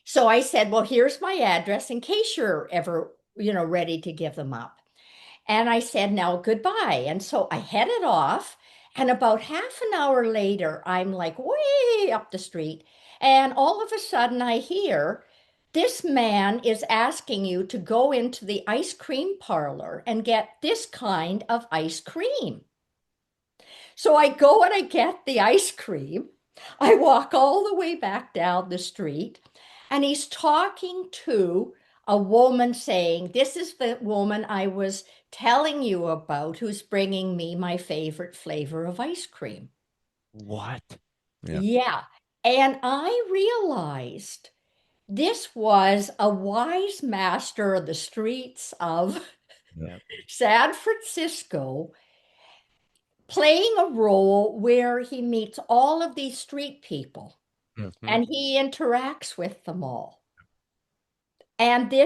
So I said, "Well, here's my address in case you're ever, ready to give them up." And I said, "Now goodbye." And so I headed off. And about half an hour later, I'm like way up the street. And all of a sudden, I hear this man is asking you to go into the ice cream parlor and get this kind of ice cream. So I go and I get the ice cream. I walk all the way back down the street, and he's talking to a woman saying, "This is the woman I was telling you about who's bringing me my favorite flavor of ice cream." What? Yeah. Yeah. And I realized this was a wise master of the streets of Yeah. San Francisco playing a role where he meets all of these street people. Mhm. and he interacts with them all. And Yeah.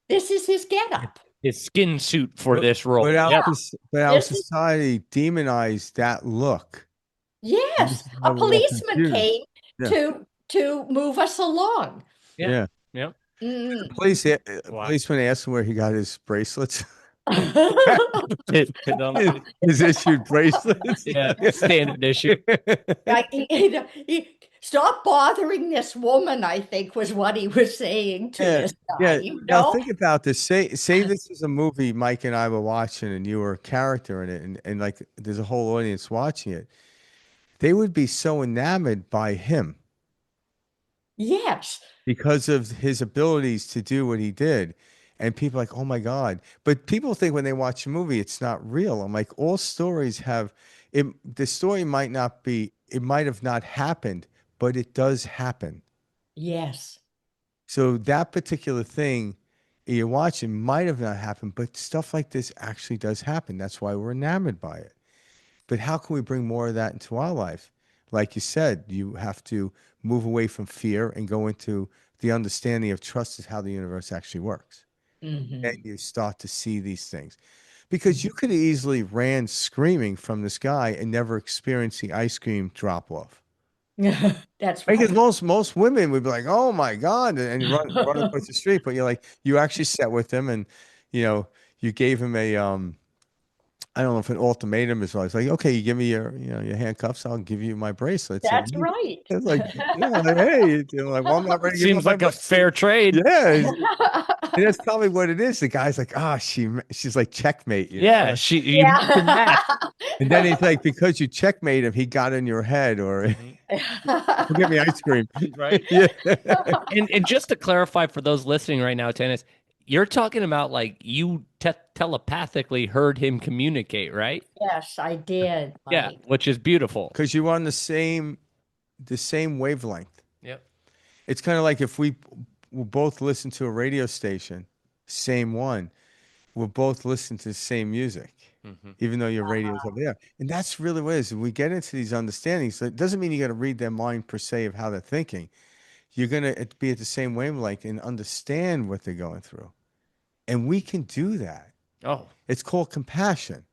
this is his getup. His skin suit for But, this role. but our, Yep. but our This is society demonized that look. And this Yes, is a why we're all policeman confused. came Yeah. to move us along. Yep. Yeah. Yep. Mm. Wow. Policeman asked him where he got his bracelets. It honestly- His issued bracelets. yeah. Standard issue. Stop bothering this woman, I think was what he was saying to Yeah, this guy, yeah. you Now know? think about this. Say this is a movie Mike and I were watching, and you were a character in it, and like there's a whole audience watching it. They would be so enamored by him Yes, because of his abilities to do what he did. And people are like, oh my God. But people think when they watch a movie, it's not real. I'm like, all stories have it. The story might not be, it might have not happened, but it does happen. yes. So that particular thing you're watching might have not happened, but stuff like this actually does happen. That's why we're enamored by it. But how can we bring more of that into our life? Like you said, you have to move away from fear and go into the understanding of trust is how the universe actually works. And Hmm. you start to see these things. Because you could have easily ran screaming from the sky and never experienced the ice cream drop off. That's Because right. most women would be like, "Oh my God," and you run across the street. But you're like, you actually sat with him, and you know, you gave him a I don't know if an ultimatum is always like, "Okay, you give me your handcuffs, I'll give you my bracelets." And That's right. it's like, yeah, like, hey, like, well, I'm not ready to give up Seems my like a fair trade. yeah, and that's probably what it is. The guy's like, "Ah, she's like checkmate," Yeah. You mix and match. Yeah. And then he's like, because you checkmate him, he got in your head, or Mhm. give me ice cream. Right. Yeah. And just to clarify for those listening right now, Tennis, you're talking about like you telepathically heard him communicate, right? Yes, I did, Yeah, Mike. which is beautiful. Because you're on the same wavelength. Yep. It's kind of like if we will both listen to a radio station, same one, we'll both listen to the same music, Hmm. even though your radio's over there. And that's really what it is. When we get into these understandings, it doesn't mean you got to read their mind per se of how they're thinking. You're going to be at the same wavelength and understand what they're going through. And we can do that. Oh, It's called compassion.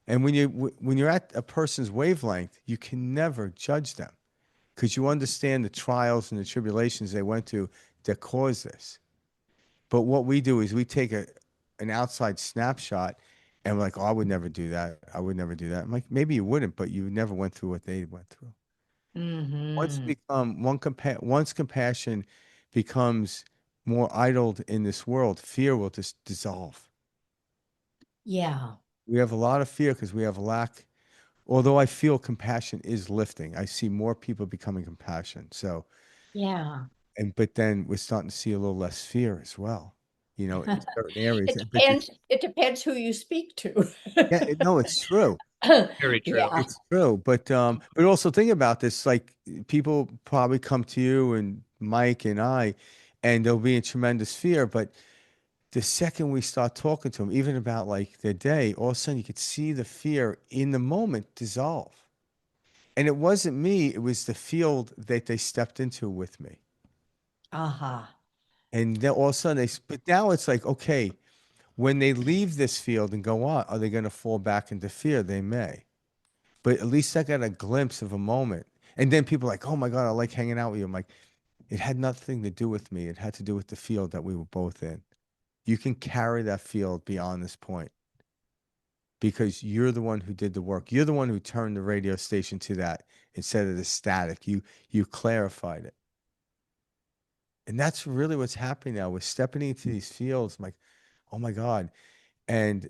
And when you're at a person's wavelength, you can never judge them because you understand the trials and the tribulations they went to that caused this. But what we do is we take an outside snapshot and we're like, oh, I would never do that. I would never do that. I'm like, maybe you wouldn't, but you never went through what they went through. Hmm. Once compassion becomes more idled in this world, fear will just dissolve. Yeah. We have a lot of fear because we have lack. Although I feel compassion is lifting, I see more people becoming compassionate. So, Yeah. but then we're starting to see a little less fear as well, in certain areas. But It depends who you speak to. yeah, no, it's true. very true. Yeah. It's true. But also think about this, like people probably come to you and Mike and I, and they'll be in tremendous fear. But the second we start talking to them, even about like their day, all of a sudden you could see the fear in the moment dissolve. And it wasn't me, it was the field that they stepped into with me. Uh-huh. And then all of a sudden but now it's like, okay, when they leave this field and go on, are they going to fall back into fear? They may. But at least I got a glimpse of a moment. And then people are like, oh my God, I like hanging out with you. I'm like, it had nothing to do with me. It had to do with the field that we were both in. You can carry that field beyond this point because you're the one who did the work. You're the one who turned the radio station to that instead of the static. You clarified it. And that's really what's happening now. We're stepping into these fields. I'm like, oh my God. And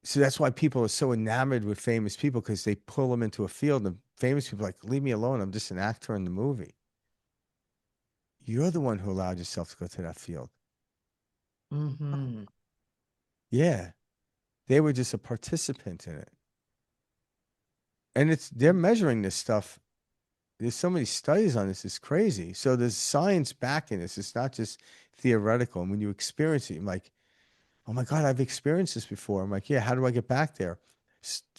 so that's why people are so enamored with famous people because they pull them into a field. And famous people are like, leave me alone. I'm just an actor in the movie. You're the one who allowed yourself to go to that field. Hmm. Yeah. They were just a participant in it. And they're measuring this stuff. There's so many studies on this. It's crazy. So there's science backing this. It's not just theoretical. And when you experience it, you're like, oh my God, I've experienced this before. I'm like, yeah, how do I get back there?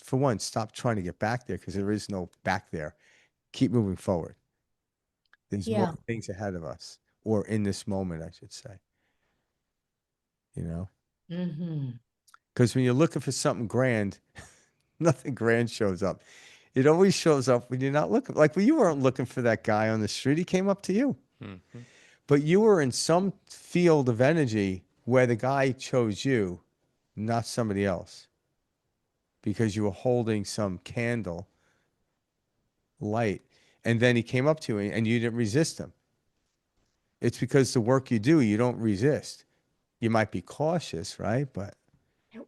For one, stop trying to get back there because there is no back there. Keep moving forward. There's more Yeah. things ahead of us, or in this moment, I should say. You know, Hmm. because when you're looking for something grand, nothing grand shows up. It always shows up when you're not looking. Like when you weren't looking for that guy on the street, he came up to you. Mhm. But you were in some field of energy where the guy chose you, not somebody else, because you were holding some candle light. And then he came up to you and you didn't resist him. It's because the work you do, you don't resist. You might be cautious, right? But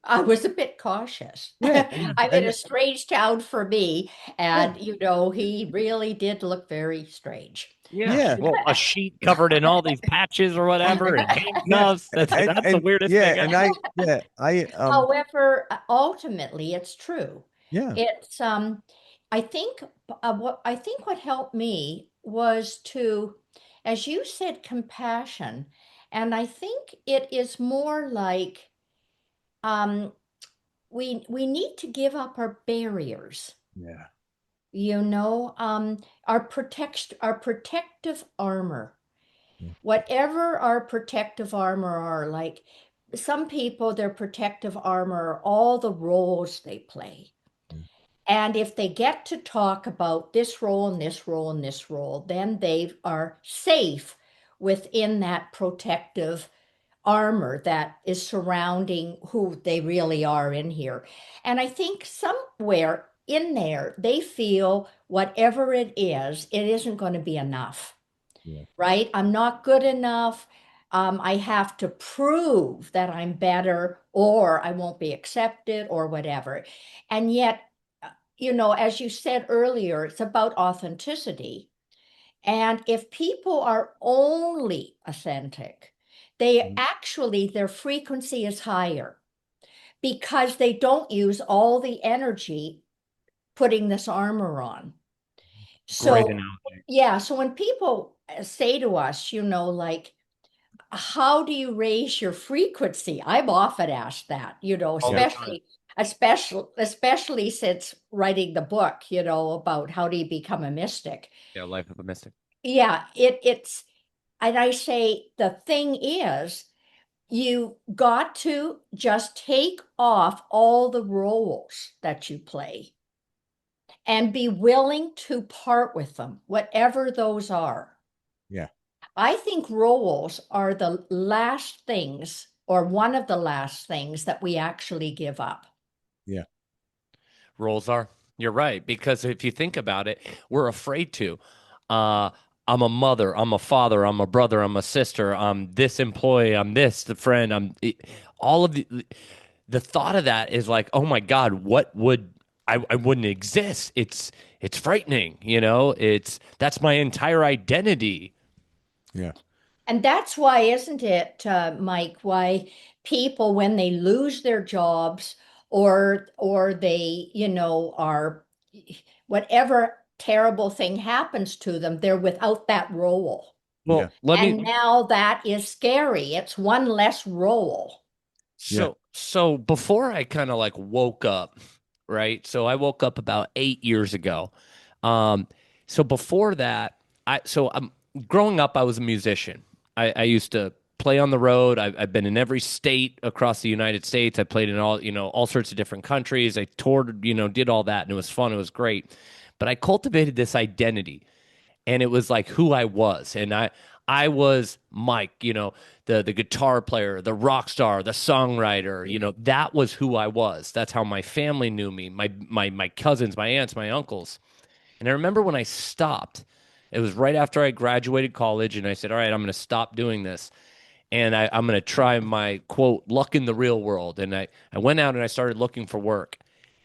I was a bit cautious. yeah, I'm in and a strange town for me, yeah, and he really did look very strange. Yeah. yeah, Well, a sheet covered in all these patches or whatever and yeah, handcuffs. That's the and weirdest yeah, thing and ever. I However, ultimately, it's true. yeah, It's I think what helped me was to, as you said, compassion, and I think it is more like um, we need to give up our barriers. yeah, Our protective armor, whatever our protective armor are, like some people, their protective armor are all the roles they play. And if they get to talk about this role and this role and this role, then they are safe within that protective armor that is surrounding who they really are in here. And I think somewhere in there, they feel whatever it isn't going to be enough, yeah, right? I'm not good enough. I have to prove that I'm better or I won't be accepted or whatever. And yet, as you said earlier, it's about authenticity. And if people are only authentic, their frequency is higher because they don't use all the energy putting this armor on. Great So, analogy. yeah, so when people say to us, like, how do you raise your frequency? I'm often asked that, All the time. especially since writing the book, about how do you become a mystic. Yeah, life of a mystic. Yeah, it's and I say the thing is you got to just take off all the roles that you play and be willing to part with them, whatever those are. yeah, I think roles are the last things, or one of the last things that we actually give up. yeah, Roles are. You're right. Because if you think about it, we're afraid to. Uh, I'm a mother. I'm a father. I'm a brother. I'm a sister. I'm this employee. I'm this, the friend. All of the thought of that is like, oh my God, what would I wouldn't exist. It's frightening, that's my entire identity. yeah, And that's why, isn't it, Mike, why people, when they lose their jobs or they, are whatever terrible thing happens to them, they're without that role. yeah, Well, let me And now that is scary. It's one less role. yeah, so before I kind of like woke up, right? So I woke up about 8 years ago. Um, so before that, I'm growing up, I was a musician. I used to play on the road. I've been in every state across the United States. I played in all sorts of different countries. I toured, did all that, and it was fun. It was great. But I cultivated this identity, and it was like who I was. And I was Mike, the guitar player, the rock star, the songwriter, that was who I was. That's how my family knew me, my cousins, my aunts, my uncles. And I remember when I stopped, it was right after I graduated college, and I said, all right, I'm going to stop doing this. And I'm going to try my quote, luck in the real world. And I went out and I started looking for work.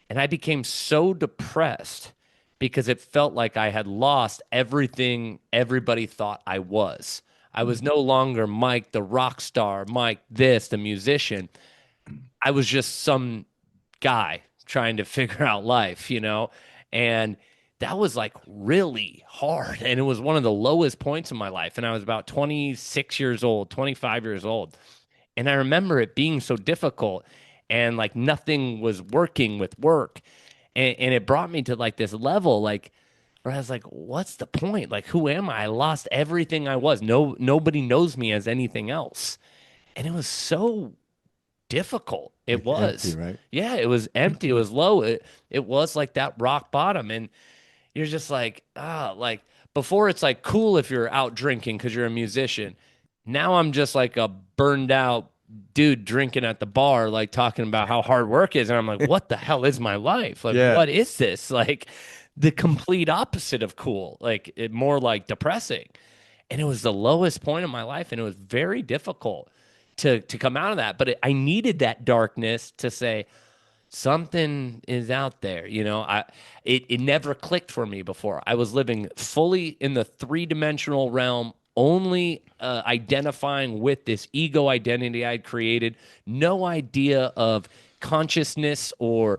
And I became so depressed because it felt like I had lost everything everybody thought I was. I was no longer Mike, the rock star, Mike, the musician. I was just some guy trying to figure out life, And that was like really hard. And it was one of the lowest points in my life. And I was about 26 years old, 25 years old. And I remember it being so difficult. and like nothing was working with work. And it brought me to like this level, like where I was like, what's the point? Like, who am I? I lost everything I was. Nobody knows me as anything else. And it was so difficult. It Like empty, was. right? Yeah, it was empty. It was low. It was like that rock bottom. And you're just like, like before it's like cool if you're out drinking because you're a musician. Now I'm just like a burned out dude drinking at the bar, like talking about how hard work is. And I'm like, what the hell is my life? Like, Yeah. what is this? Like the complete opposite of cool, like it more like depressing. And it was the lowest point of my life. And it was very difficult to come out of that. But I needed that darkness to say, something is out there. It never clicked for me before. I was living fully in the three-dimensional realm, only identifying with this ego identity I'd created. No idea of consciousness or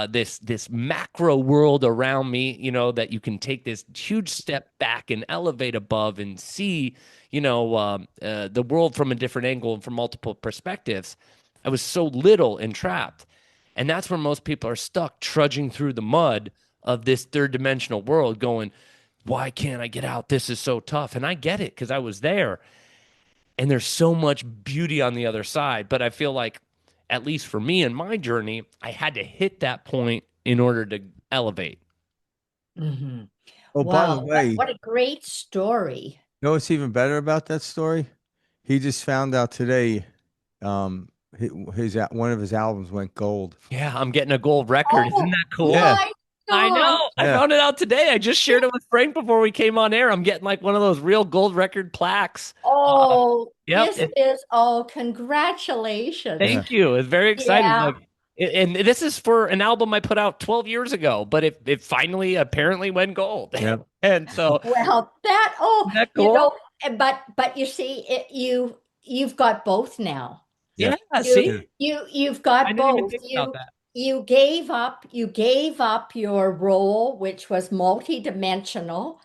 this macro world around me, that you can take this huge step back and elevate above and see, the world from a different angle and from multiple perspectives. I was so little entrapped. And that's where most people are stuck, trudging through the mud of this third dimensional world, going, why can't I get out? This is so tough. And I get it because I was there. And there's so much beauty on the other side. But I feel like, at least for me in my journey, I had to hit that point in order to elevate. Hmm. Oh, by the Wow, way, what a great story. you know what's even better about that story? He just found out today, one of his albums went gold. Yeah, I'm getting a gold record. Isn't Oh that cool? Yeah, my I God. know. I yeah. found it out today. I just shared it with Frank before we came on air. I'm getting like one of those real gold record plaques. Uh, Oh, yep. congratulations. Yeah. Thank you. It's very exciting. Yeah. Like, and this is for an album I put out 12 years ago, but it finally apparently went gold. Yep. And so, Well, isn't that cool? but you see, you've got both now. Yeah. Yep. You Yeah. See, you've I got didn't even both. think about that. You gave up your role, which was multidimensional,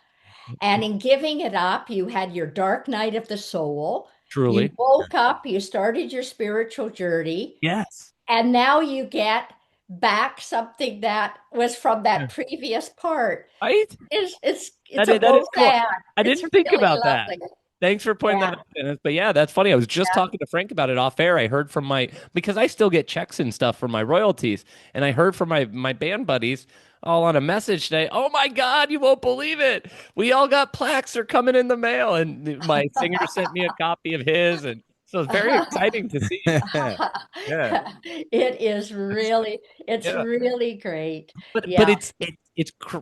and in giving it up, you had your dark night of the soul. You Truly. woke up, you started your spiritual journey, Yes. and now you get back something that was from Yeah. that previous part. Right? It's a That is both cool. and. I It's didn't think really about that. lovely. Thanks for pointing that Yeah. out, Dennis. But yeah, that's funny. I was just talking to Frank about it off air. I heard from because I still get checks and stuff for my royalties. And I heard from my band buddies all on a message today. Oh my God, you won't believe it. We all got plaques. They're coming in the mail. And my singer sent me a copy of his. And so it's very exciting to see. Yeah. It's Yeah. really great. But Yeah.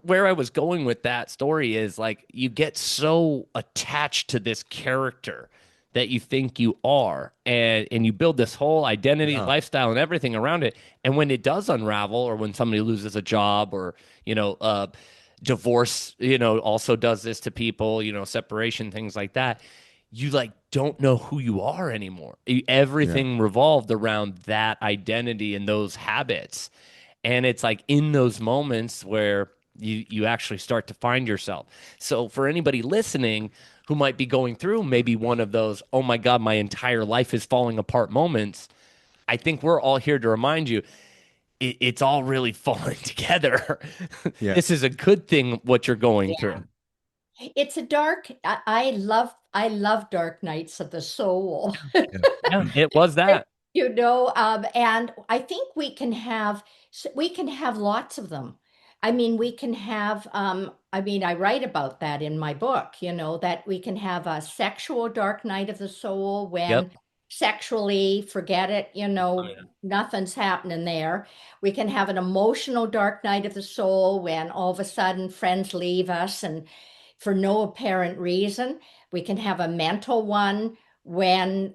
where I was going with that story is like you get so attached to this character that you think you are, and you build this whole identity, Yeah. lifestyle, and everything around it. And when it does unravel, or when somebody loses a job, or divorce, also does this to people, separation, things like that. You like don't know who you are anymore. Yeah. Everything revolved around that identity and those habits. And it's like in those moments where you actually start to find yourself. So for anybody listening who might be going through maybe one of those, oh my God, my entire life is falling apart moments, I think we're all here to remind you it's all really falling together. Yeah. This is a good thing what you're going Yeah. through. It's a dark, I love Dark Nights of the Soul. Yeah. Yeah, it was that. And I think we can have lots of them. I mean, I write about that in my book, that we can have a sexual dark night of the soul Yep. when sexually, forget it, Oh, yeah. nothing's happening there. We can have an emotional dark night of the soul when all of a sudden friends leave us and for no apparent reason. We can have a mental one when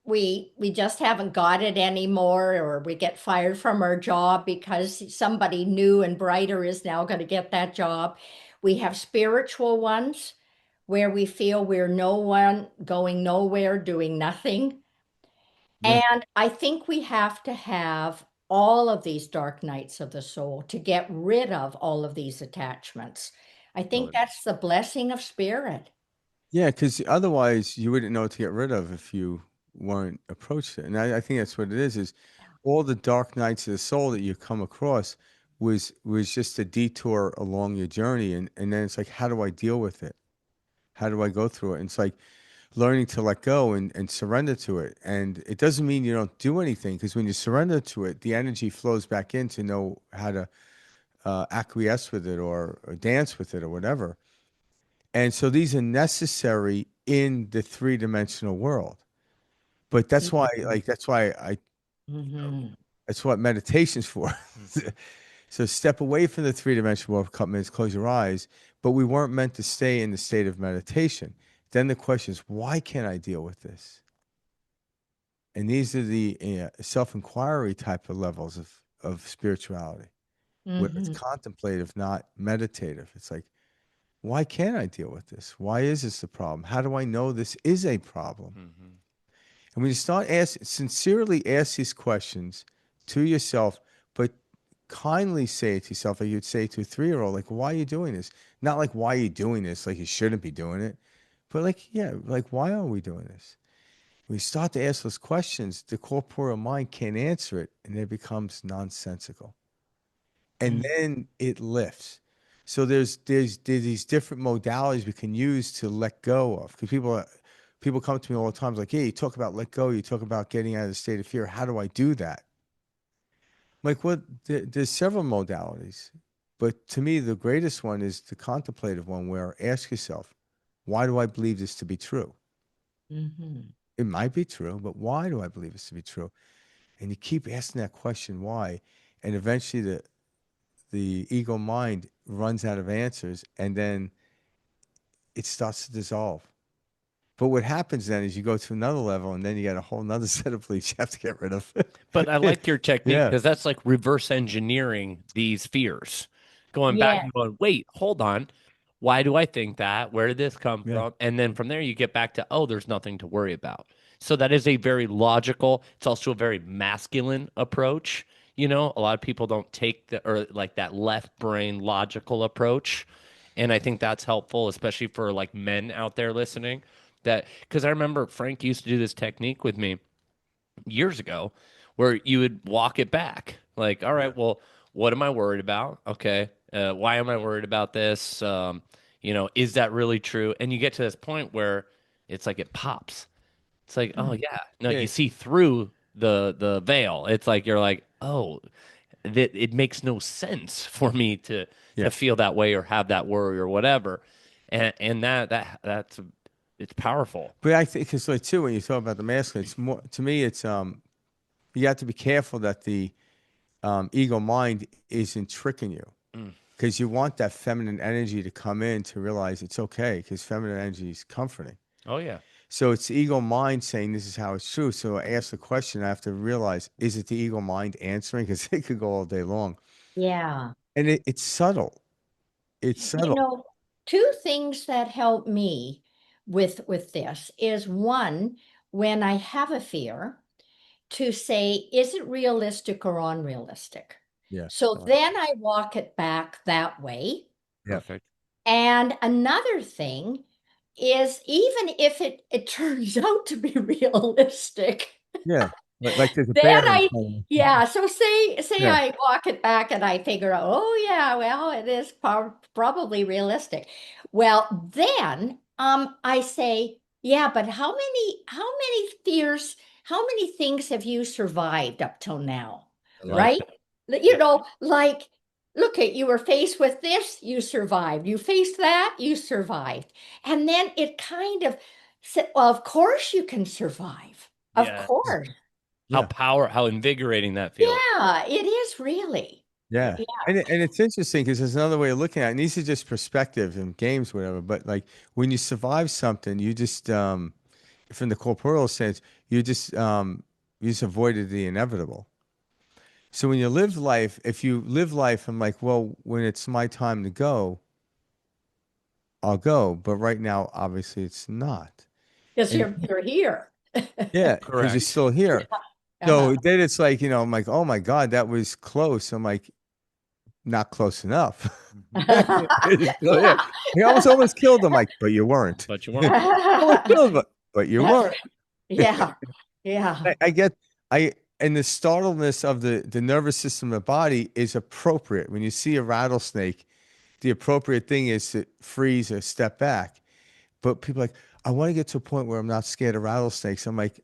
we just haven't got it anymore, or we get fired from our job because somebody new and brighter is now going to get that job. We have spiritual ones where we feel we're no one, going nowhere, doing nothing. Yeah. And I think we have to have all of these dark nights of the soul to get rid of all of these attachments. I think that's the blessing of spirit. Yeah, because otherwise you wouldn't know what to get rid of if you weren't approached it. And I think that's what it is all the dark nights of the soul that you come across was just a detour along your journey. And then it's like, how do I deal with it? How do I go through it? And it's like learning to let go and surrender to it. And it doesn't mean you don't do anything, because when you surrender to it, the energy flows back in to know how to acquiesce with it, or dance with it, or whatever. And so these are necessary in the three-dimensional world. But that's why, like, Mhm. that's what meditation's for. So step away from the three-dimensional world for a couple minutes, close your eyes. But we weren't meant to stay in the state of meditation. Then the question is, why can't I deal with this? And these are the self-inquiry type of levels of spirituality, where it's Mhm. contemplative, not meditative. It's like, why can't I deal with this? Why is this a problem? How do I know this is a problem? Mm-hmm. And when you sincerely ask these questions to yourself, but kindly say it to yourself, like you'd say to a 3-year-old, like, why are you doing this? Not like, why are you doing this? Like, you shouldn't be doing it. But like, yeah, like, why are we doing this? When you start to ask those questions, the corporeal mind can't answer it, and it becomes nonsensical. And Mhm. then it lifts. So there's these different modalities we can use to let go of. Because people come to me all the time, like, hey, you talk about let go, you talk about getting out of the state of fear. How do I do that? Like, what? There's several modalities, but to me, the greatest one is the contemplative one, where ask yourself, why do I believe this to be true? Mhm. It might be true, but why do I believe this to be true? And you keep asking that question, why? And eventually the ego mind runs out of answers, and then it starts to dissolve. But what happens then is you go to another level, and then you got a whole nother set of beliefs you have to get rid of. But I like your technique Yeah. because that's like reverse engineering these fears. Going back Yeah. and going, wait, hold on. Why do I think that? Where did this come Yeah. from? And then from there, you get back to, oh, there's nothing to worry about. So that is a very logical, it's also a very masculine approach. You know, a lot of people don't take the, or like that left brain logical approach. And I think that's helpful, especially for like men out there listening. That, because I remember Frank used to do this technique with me years ago where you would walk it back. Like, all Yeah. right, well, what am I worried about? Okay. Why am I worried about this? Is that really true? And you get to this point where it's like it pops. It's like, oh Mhm. yeah. No, Yeah. you see through the veil. It's like you're like, oh, that it makes no sense for me to Yeah. feel that way or have that worry or whatever. And that's it's powerful. But I think it's like too, when you talk about the masculine, it's more to me. It's you have to be careful that the ego mind isn't tricking you, Mm. because you want that feminine energy to come in to realize it's okay, because feminine energy is comforting. Oh yeah. So it's the ego mind saying this is how it's true. So I ask the question, I have to realize, is it the ego mind answering? Because it could go all day long. Yeah. And it's subtle. It's You subtle. know, two things that help me with this is one, when I have a fear, to say, is it realistic or unrealistic? Yeah. So I like then I walk it back that way. Yeah. Perfect. And another thing is, even if it turns out to be realistic, Yeah. Like there's a then bear in I, front of me. yeah, so say Yeah. I walk it back and I figure out, oh yeah, well, it is probably realistic. Well, then I say, yeah, but how many fears, how many things have you survived up till now? I like Right? that. You know, like, look at, you were faced with this, you survived. You faced that, you survived. And then it kind of said, well, of course you can survive. Of Yeah. course. Yeah. How invigorating that feels. Yeah, it is really. Yeah. Yeah. And it's interesting because there's another way of looking at it. And these are just perspective and games, whatever. But like when you survive something, you just from the corporeal sense, you just avoided the inevitable. So when you live life, if you live life, I'm like, well, when it's my time to go, I'll go. But right now, obviously, it's not. Because And you're here. yeah, because you're Correct. still here. Uh-huh. So then it's like, I'm like, oh my God, that was close. I'm like, not close enough. Mhm. It's still here. You almost killed him. Like, but you weren't. But you weren't. You almost killed him, but you weren't. Yeah. Yeah. I get I and the startledness of the nervous system of the body is appropriate. When you see a rattlesnake, the appropriate thing is to freeze or step back. But people are like, I want to get to a point where I'm not scared of rattlesnakes. I'm like,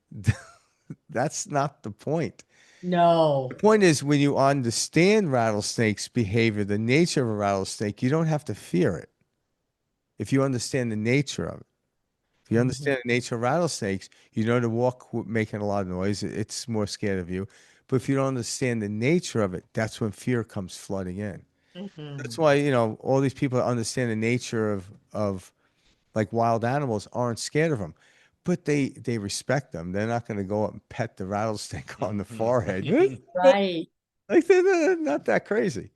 that's not the point. The No. point is when you understand rattlesnakes' behavior, the nature of a rattlesnake, you don't have to fear it. If you understand the nature of it. If you Mhm. understand the nature of rattlesnakes, you know to walk making a lot of noise. It's more scared of you. But if you don't understand the nature of it, that's when fear comes flooding in. That's Mhm. why, all these people that understand the nature of like wild animals aren't scared of them. But they respect them. They're not going to go up and pet the rattlesnake on the forehead. Right. Like they're not that crazy.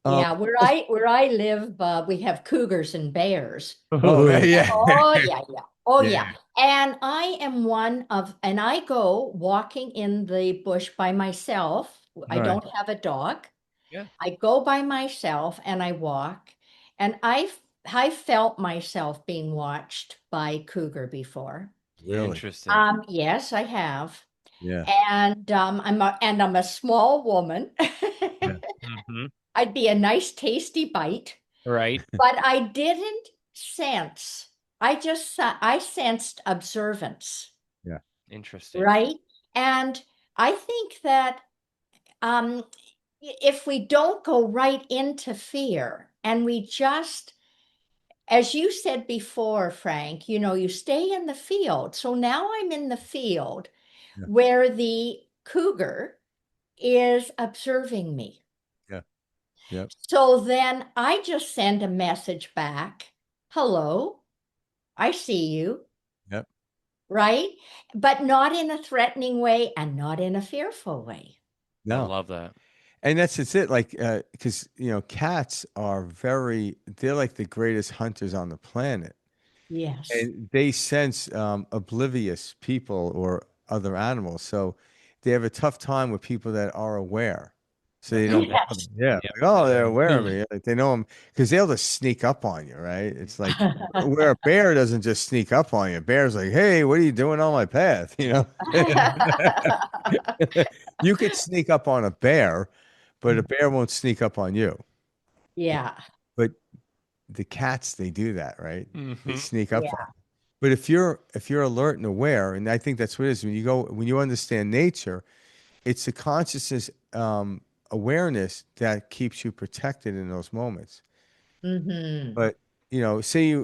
Um, Yeah, where I live, we have cougars and bears. oh man, Oh yeah, yeah, yeah. Oh yeah, yeah. And I am and I go walking in the bush by myself. I all right, don't have a dog. Yeah. I go by myself and I walk, and I felt myself being watched by cougar before. really, Interesting. Yes, I have. yeah, And I'm a small woman. yeah, Hmm. I'd be a nice tasty bite. Right. But I didn't sense. I sensed observance, yeah, Interesting. right? And I think that um, if we don't go right into fear and we just, as you said before, Frank, you stay in the field. So now I'm in the field yeah, where the cougar is observing me. yeah, yeah, So then I just send a message back. Hello, I see you, yeah. right? But not in a threatening way and not in a fearful way. I No. love that. And that's just it. Like, because cats are they're like the greatest hunters on the planet, Yes. and they sense oblivious people or other animals. So they have a tough time with people that are aware. So That they they're don't there. bother. Yes. Yeah, Yep. like, oh, they're aware of me. Like, they know them because they'll just sneak up on you, right? It's like where a bear doesn't just sneak up on you. A bear's like, hey, what are you doing on my path? You could sneak up on a bear, but a bear won't sneak up on you. Yeah. But the cats, they do that, right? They Hmm. sneak up on Yeah. you. But if you're alert and aware, and I think that's what it is, when you understand nature, it's the consciousness awareness that keeps you protected in those moments. Hmm. But say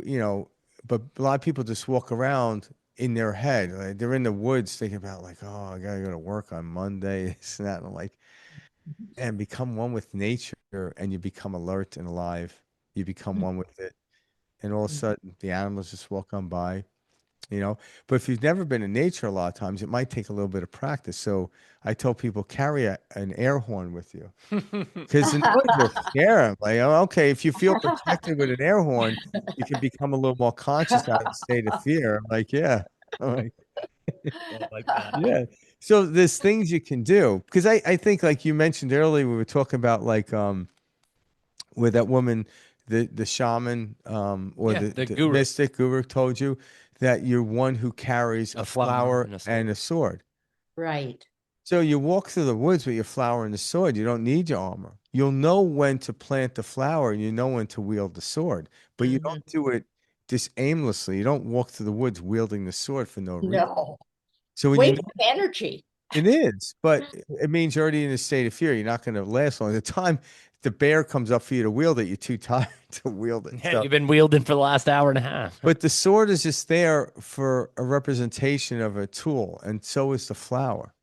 but a lot of people just walk around in their head. Like they're in the woods thinking about like, oh, I gotta go to work on Monday, this and that. And I'm like, and become one with nature and you become alert and alive. You become one with it. And all of a sudden the animals just walk on by, you know. But if you've never been in nature a lot of times, it might take a little bit of practice. So I tell people carry an air horn with you because the noise will scare them. Like, oh, okay, if you feel protected with an air horn, you can become a little more conscious out of the state of fear. I'm like, yeah. I'm like, I like that. yeah. So there's things you can do because I think like you mentioned earlier, we were talking about like where that woman, the shaman or Yeah, the, the the guru, mystic guru told you that you're one who carries a a flower flower and a sword. and a sword. Right. So you walk through the woods with your flower and the sword. You don't need your armor. You'll know when to plant the flower and you know when to wield the sword, but you Hmm. don't do it just aimlessly. You don't walk through the woods wielding the sword for no reason. No. So when you Waste of energy. it is, but it means you're already in a state of fear. You're not going to last long. The time the bear comes up for you to wield it, you're too tired to wield it. Yeah, So, you've been wielding for the last hour and a half. but the sword is just there for a representation of a tool, and so is the flower.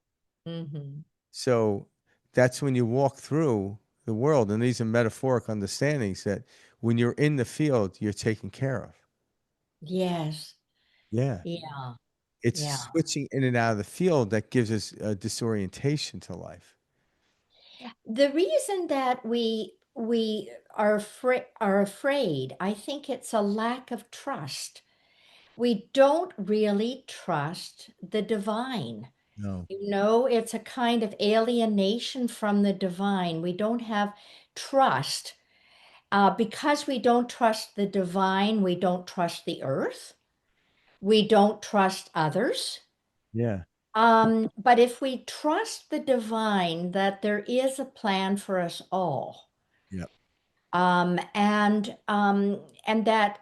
Hmm. So that's when you walk through the world, and these are metaphoric understandings that when you're in the field, you're taken care of. Yes. Yeah. Yeah. It's Yeah. switching in and out of the field that gives us a disorientation to life. The reason that we are afraid, I think it's a lack of trust. We don't really trust the divine. No. It's a kind of alienation from the divine. We don't have trust. Because we don't trust the divine, we don't trust the earth. We don't trust others. Yeah. But if we trust the divine that there is a plan for us all, Yeah. and that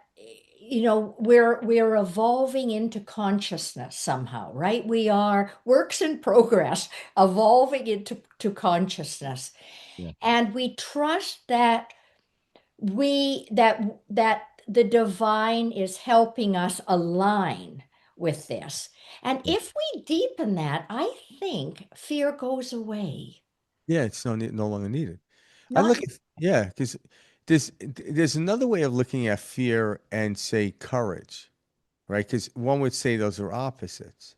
we're evolving into consciousness somehow, right? We are works in progress, evolving into consciousness, Yeah. and we trust that that the divine is helping us align with this. And Yeah. if we deepen that, I think fear goes away. Yeah. It's no longer needed. I Not look at, yeah, because there's another way of looking at fear and say courage, right? Because one would say those are opposites.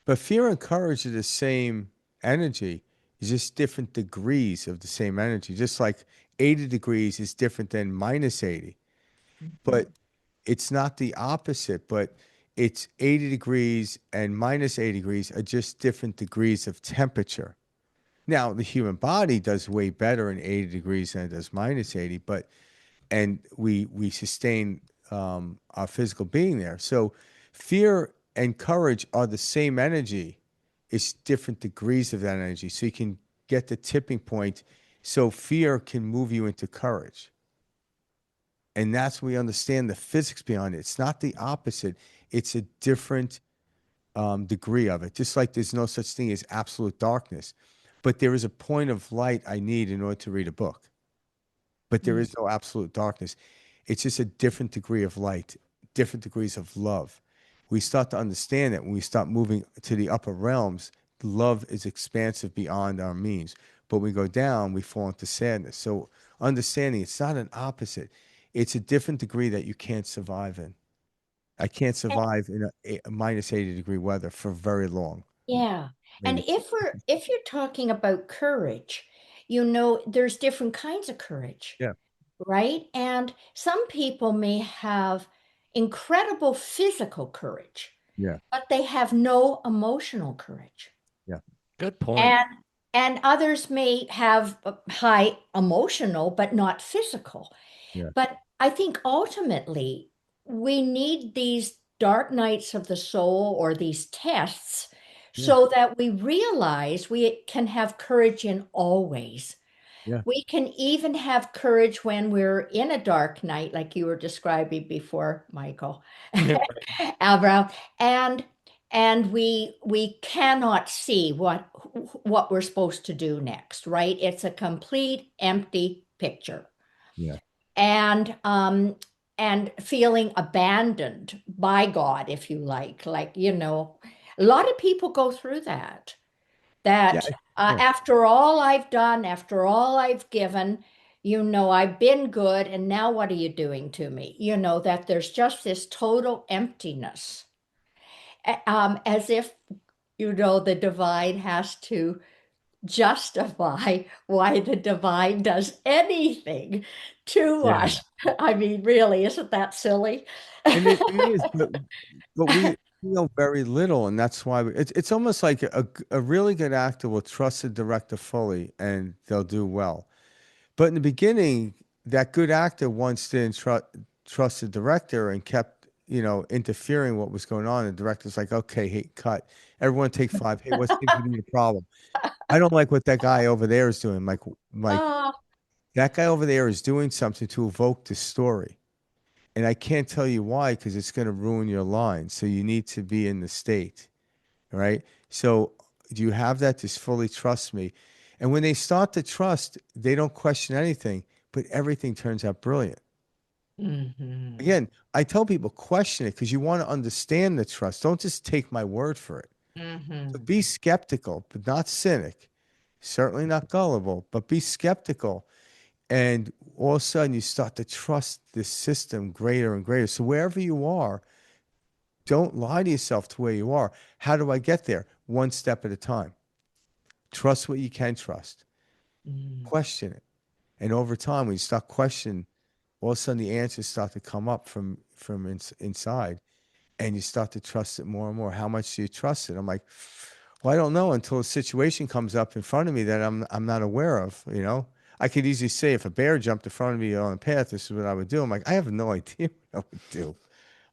But fear and courage are the same energy, it's just different degrees of the same energy. Just like 80 degrees is different than minus 80. Mhm. But it's not the opposite, but it's 80 degrees and minus 80 degrees are just different degrees of temperature. Now, the human body does way better in 80 degrees than it does minus 80, but and we sustain our physical being there. So fear and courage are the same energy. It's different degrees of that energy. So you can get the tipping point. So fear can move you into courage. And that's when we understand the physics behind it. It's not the opposite. It's a different degree of it. Just like there's no such thing as absolute darkness, but there is a point of light I need in order to read a book. But there Mm. is no absolute darkness. It's just a different degree of light, different degrees of love. We start to understand that when we start moving to the upper realms, love is expansive beyond our means. But when we go down, we fall into sadness. So understanding it's not an opposite. It's a different degree that you can't survive in. I can't survive in a minus 80 degree weather for very long. Yeah. And Maybe. if you're talking about courage, there's different kinds of courage, Yeah. right? And some people may have incredible physical courage, Yeah. but they have no emotional courage. Yeah. Good point. And others may have high emotional but not physical. Yeah. But I think ultimately we need these dark nights of the soul or these tests Yeah. so that we realize we can have courage in all ways. Yeah. We can even have courage when we're in a dark night, like you were describing before, Michael, Albrow, and we cannot see what we're supposed to do next, right? It's a complete empty picture, Yeah. and feeling abandoned by God, if you like a lot of people go through that Yeah. that Yeah. after all I've done, after all I've given, I've been good, and now what are you doing to me? That there's just this total emptiness, as if, the divine has to justify why the divine does anything to Yeah. us. I mean, really, isn't that silly? It is, but we know very little, and that's why it's almost like a really good actor will trust the director fully, and they'll do well. But in the beginning, that good actor once didn't trust the director and kept interfering what was going on. The director's like, okay, hey, cut. Everyone take five. Hey, what seems to be the problem? I don't like what that guy over there is doing. Like Oh, that guy over there is doing something to evoke the story. And I can't tell you why because it's going to ruin your line. So you need to be in the state, right? So do you have that? Just fully trust me. And when they start to trust, they don't question anything, but everything turns out brilliant. mhm, Again, I tell people question it because you want to understand the trust. Don't just take my word for it. So mhm, be skeptical, but not cynic. Certainly not gullible, but be skeptical. And all of a sudden, you start to trust this system greater and greater. So wherever you are, don't lie to yourself to where you are. How do I get there? One step at a time. Trust what you can trust. mhm, Question it. And over time, when you start questioning, all of a sudden the answers start to come up from inside, and you start to trust it more and more. How much do you trust it? I'm like, well, I don't know until a situation comes up in front of me that I'm not aware of. I could easily say if a bear jumped in front of me on a path, this is what I would do. I'm like, I have no idea what I would do.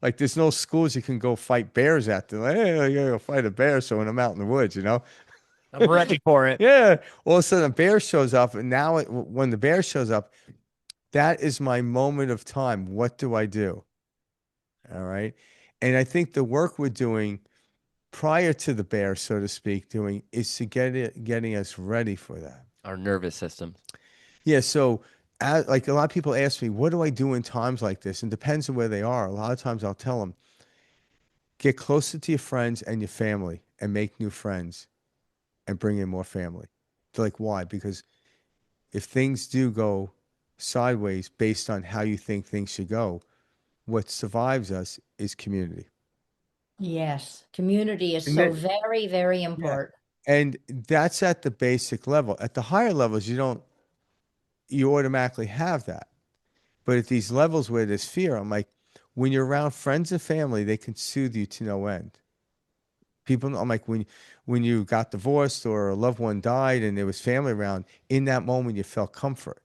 Like there's no schools you can go fight bears at. They're like, hey, you gotta go fight a bear. So when I'm out in the woods, I'm ready for it. yeah, all of a sudden a bear shows up, and now when the bear shows up, that is my moment of time. What do I do? All right. And I think the work we're doing prior to the bear, so to speak, doing is to getting us ready for that. Our nervous system. Yeah. So, like a lot of people ask me, what do I do in times like this? And depends on where they are. A lot of times I'll tell them, get closer to your friends and your family and make new friends and bring in more family. They're like, why? Because if things do go sideways based on how you think things should go, what survives us is community. Yes, community is And so then, very, very yeah. important. And that's at the basic level. At the higher levels, you automatically have that. But at these levels where there's fear, I'm like, when you're around friends and family, they can soothe you to no end. People, I'm like, when you got divorced or a loved one died and there was family around, in that moment, you felt comfort.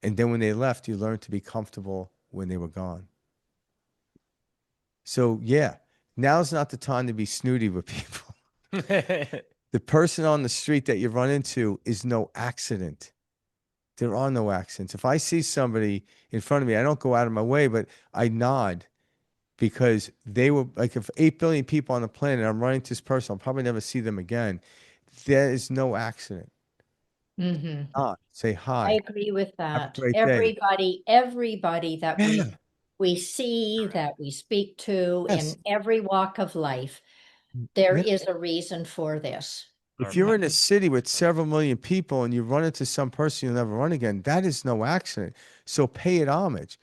And then when they left, you learned to be comfortable when they were gone. So, yeah, now's not the time to be snooty with people. The person on the street that you run into is no accident. There are no accidents. If I see somebody in front of me, I don't go out of my way, but I nod because they were like, if 8 billion people on the planet, I'm running to this person, I'll probably never see them again. There is no accident. Hmm. Say I hi. agree with Have a that. great day. Everybody that Yeah. we see, that we speak to Yes. in every walk of life, there Yeah. is a reason for this. If you're in a city with several million people and you run into some person you'll never run again, that is no accident. So pay it homage.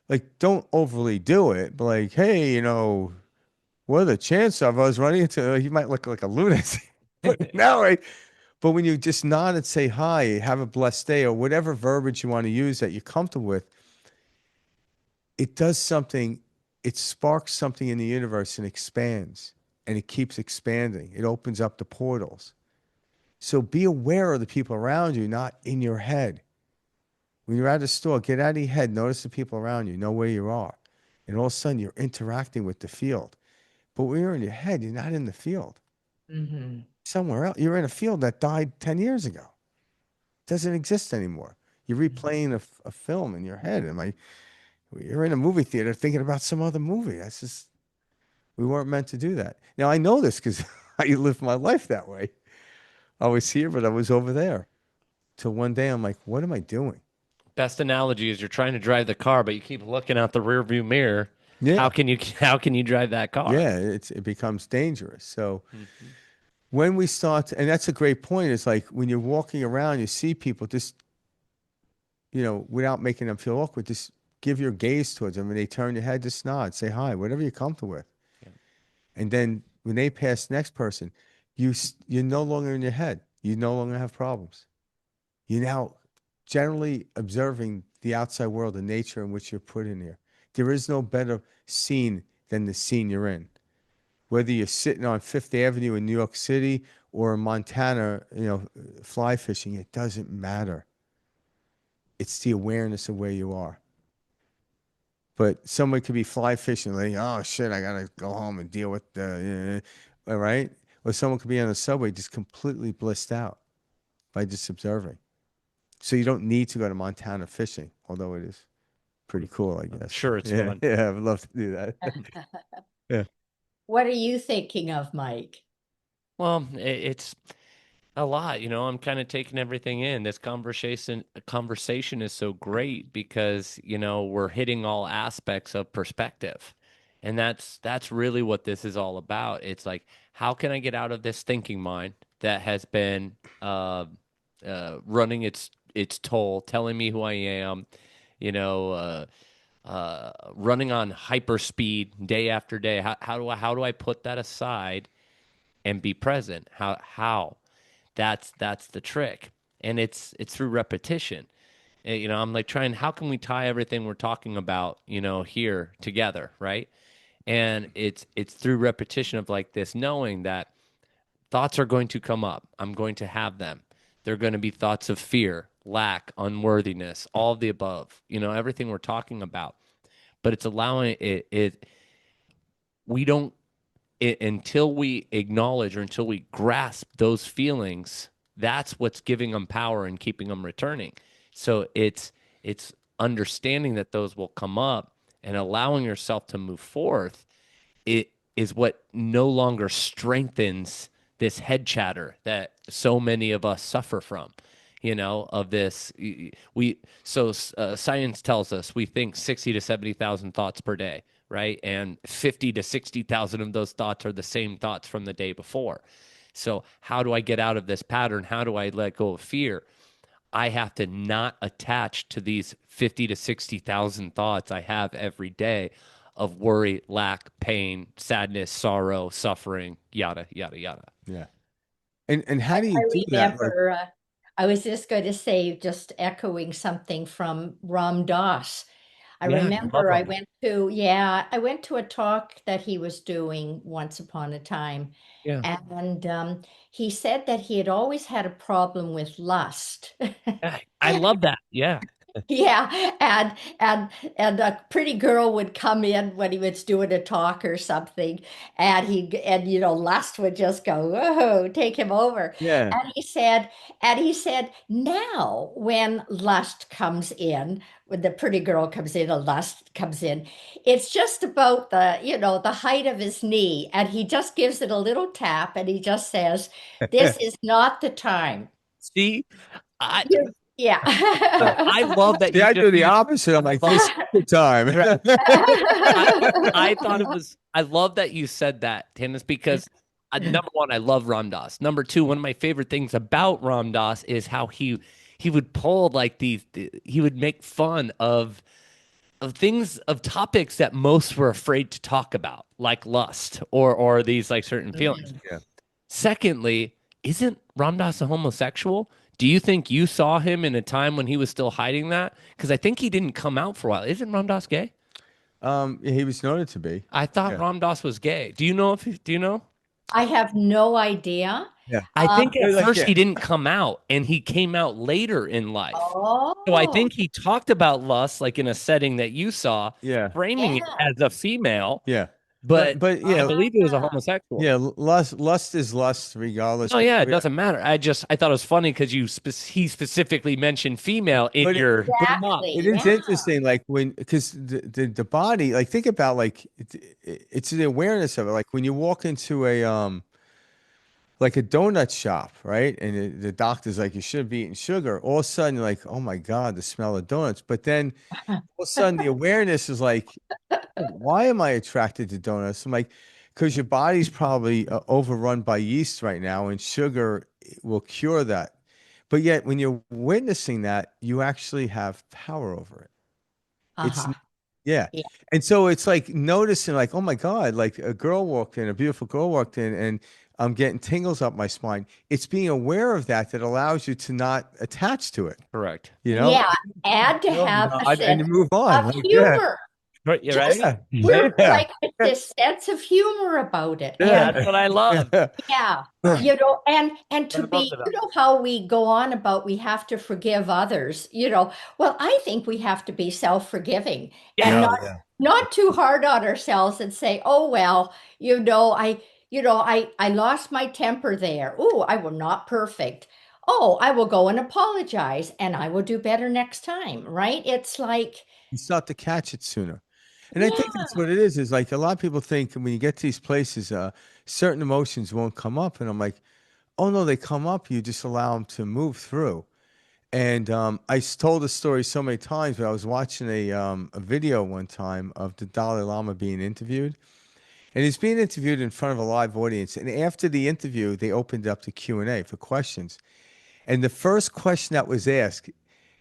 Like, don't overly do it, but like, hey, what are the chances of us running into, you might look like a lunatic. But no, right? But when you just nod and say hi, have a blessed day, or whatever verbiage you want to use that you're comfortable with, it does something, it sparks something in the universe and expands, and it keeps expanding. It opens up the portals. So be aware of the people around you, not in your head. When you're at a store, get out of your head, notice the people around you, know where you are. And all of a sudden, you're interacting with the field. But when you're in your head, you're not in the field. Hmm. Somewhere else. You're in a field that died 10 years ago. It doesn't exist anymore. You're replaying a film in your head. You're in a movie theater thinking about some other movie. That's just, we weren't meant to do that. Now, I know this because I lived my life that way. I was here, but I was over there. Till one day, I'm like, what am I doing? Best analogy is you're trying to drive the car, but you keep looking out the rear view mirror. Yeah. How can you drive that car? Yeah, it becomes dangerous. So Mhm. when we start, and that's a great point, is like when you're walking around, you see people just, without making them feel awkward, just give your gaze towards them. When they turn your head, just nod, say hi, whatever you're comfortable with. Yeah. And then when they pass the next person, you're no longer in your head. You no longer have problems. You're now generally observing the outside world, the nature in which you're put in here. There is no better scene than the scene you're in. Whether you're sitting on Fifth Avenue in New York City or in Montana, fly fishing, it doesn't matter. It's the awareness of where you are. But someone could be fly fishing, like, oh shit, I gotta go home and deal with all right? Or someone could be on the subway just completely blissed out by just observing. So you don't need to go to Montana fishing, although it is pretty cool, I I'm guess. sure it's Yeah, fun. yeah, I would love to do that. Yeah. What are you thinking of, Mike? Well, it's a lot, I'm kind of taking everything in. This conversation is so great because, we're hitting all aspects of perspective. And that's really what this is all about. It's like, how can I get out of this thinking mind that has been running its toll, telling me who I am, you know, running on hyper speed day after day. How do I put that aside and be present? How? That's the trick, and it's through repetition. I'm like trying. How can we tie everything we're talking about, here together, right? And it's through repetition of like this, knowing that thoughts are going to come up. I'm going to have them. They're going to be thoughts of fear, lack, unworthiness, all of the above. Everything we're talking about. but it's allowing it we don't until we acknowledge or until we grasp those feelings, that's what's giving them power and keeping them returning. So it's understanding that those will come up and allowing yourself to move forth. It is what no longer strengthens this head chatter that so many of us suffer from. Of this, science tells us we think 60 to 70,000 thoughts per day, right? And 50 to 60,000 of those thoughts are the same thoughts from the day before. So how do I get out of this pattern? How do I let go of fear? I have to not attach to these 50 to 60,000 thoughts I have every day of worry, lack, pain, sadness, sorrow, suffering, yada, yada, yada. Yeah. And how do you do that? Like, remember, I was just going to say, just echoing something from Ram Dass. I Yeah, I love remember them. I went to a talk that he was doing once upon a time. Yeah. And he said that he had always had a problem with lust. I love that. Yeah. Yeah, and a pretty girl would come in when he was doing a talk or something, and lust would just go, whoa, take him over. yeah. And he said, now when lust comes in, when the pretty girl comes in, a lust comes in, it's just about the height of his knee, and he just gives it a little tap, and he just says, "This is not the time." See, I Yeah. I love that See, you I do just the opposite. I'm like, this is the time. I love that you said that, Tanis, because number one, I love Ram Dass. Number two, one of my favorite things about Ram Dass is how he would pull like he would make fun of things of topics that most were afraid to talk about, like lust or these like certain feelings. Yeah. Secondly, isn't Ram Dass a homosexual? Do you think you saw him in a time when he was still hiding that? Because I think he didn't come out for a while. Isn't Ram Dass gay? He was noted to be. I thought Yeah. Ram Dass was gay. Do you know do you know? I have no idea. Yeah. I think at Like, first yeah. he didn't come out and he came out later in life. So I Oh, think he talked about lust like in a setting that you saw, Yeah. framing it yeah. as a female, Yeah. but But I yeah, believe he was a homosexual. yeah, lust is lust regardless. Oh yeah, it Yeah. doesn't matter. I thought it was funny because he specifically mentioned female in But your bring up. Exactly. it is Yeah. interesting, like because the body, like think about like it's the awareness of it. Like when you walk into a like a donut shop, right? And the doctor's like, you shouldn't be eating sugar. All of a sudden, you're like, oh my God, the smell of donuts. But then all of a sudden, the awareness is like, why am I attracted to donuts? I'm like, because your body's probably overrun by yeast right now, and sugar will cure that. But yet, when you're witnessing that, you actually have power over it. It's Uh-huh. yeah. Yeah. And so it's like noticing, like, oh my God, like a girl walked in, a beautiful girl walked in, and I'm getting tingles up my spine. It's being aware of that that allows you to not attach to it, Correct. you know? Yeah. And to have a And sense you move on. of Like, yeah. humor. Right, you're Just right. Yeah. we're Yeah. like with this sense of humor about it. And That's what I love. yeah, and I to love be, that. how we go on about we have to forgive others. Well, I think we have to be self-forgiving and Yeah. Oh, not too hard on ourselves and say, "Oh well, I lost my temper there. Oh, I was not perfect. Oh, I will go and apologize and I will do better next time." Right? It's like, you start to catch it sooner. And I think yeah, that's what it is like a lot of people think when you get to these places, certain emotions won't come up. And I'm like, oh no, they come up. You just allow them to move through. And told the story so many times, but I was watching a video one time of the Dalai Lama being interviewed. And he's being interviewed in front of a live audience. And after the interview, they opened up the Q&A for questions. And the first question that was asked,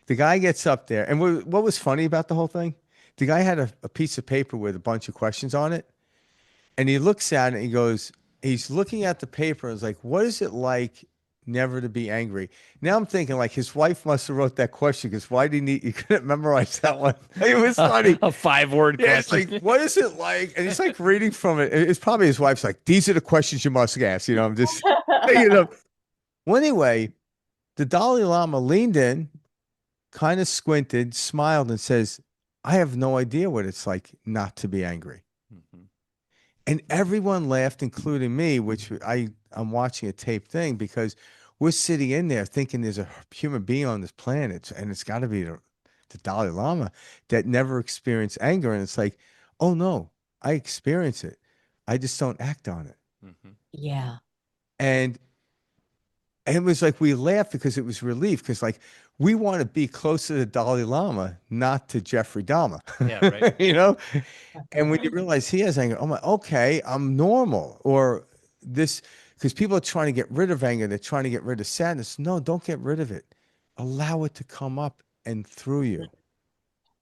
the guy gets up there. And what was funny about the whole thing? The guy had a piece of paper with a bunch of questions on it. And he looks at it and he goes, he's looking at the paper and is like, what is it like never to be angry? Now I'm thinking like his wife must have wrote that question because why didn't he couldn't memorize that one? It was funny. A 5-word Yeah, it's question. like, what is it like? And he's like reading from it. It's probably his wife's like, these are the questions you must ask. I'm just, you know. Well, anyway, the Dalai Lama leaned in, kind of squinted, smiled, and says, I have no idea what it's like not to be angry. Mhm. And everyone laughed, including me, which I'm watching a tape thing because we're sitting in there thinking there's a human being on this planet, and it's got to be the Dalai Lama that never experienced anger. And it's like, oh no, I experience it. I just don't act on it. Mhm. Yeah. And it was like we laughed because it was relief because like we want to be close to the Dalai Lama, not to Jeffrey Dahmer, Yeah, right. you know? And when you realize he has anger, I'm like, okay, I'm normal. Or this, because people are trying to get rid of anger, they're trying to get rid of sadness. No, don't get rid of it. Allow it to come up and through you.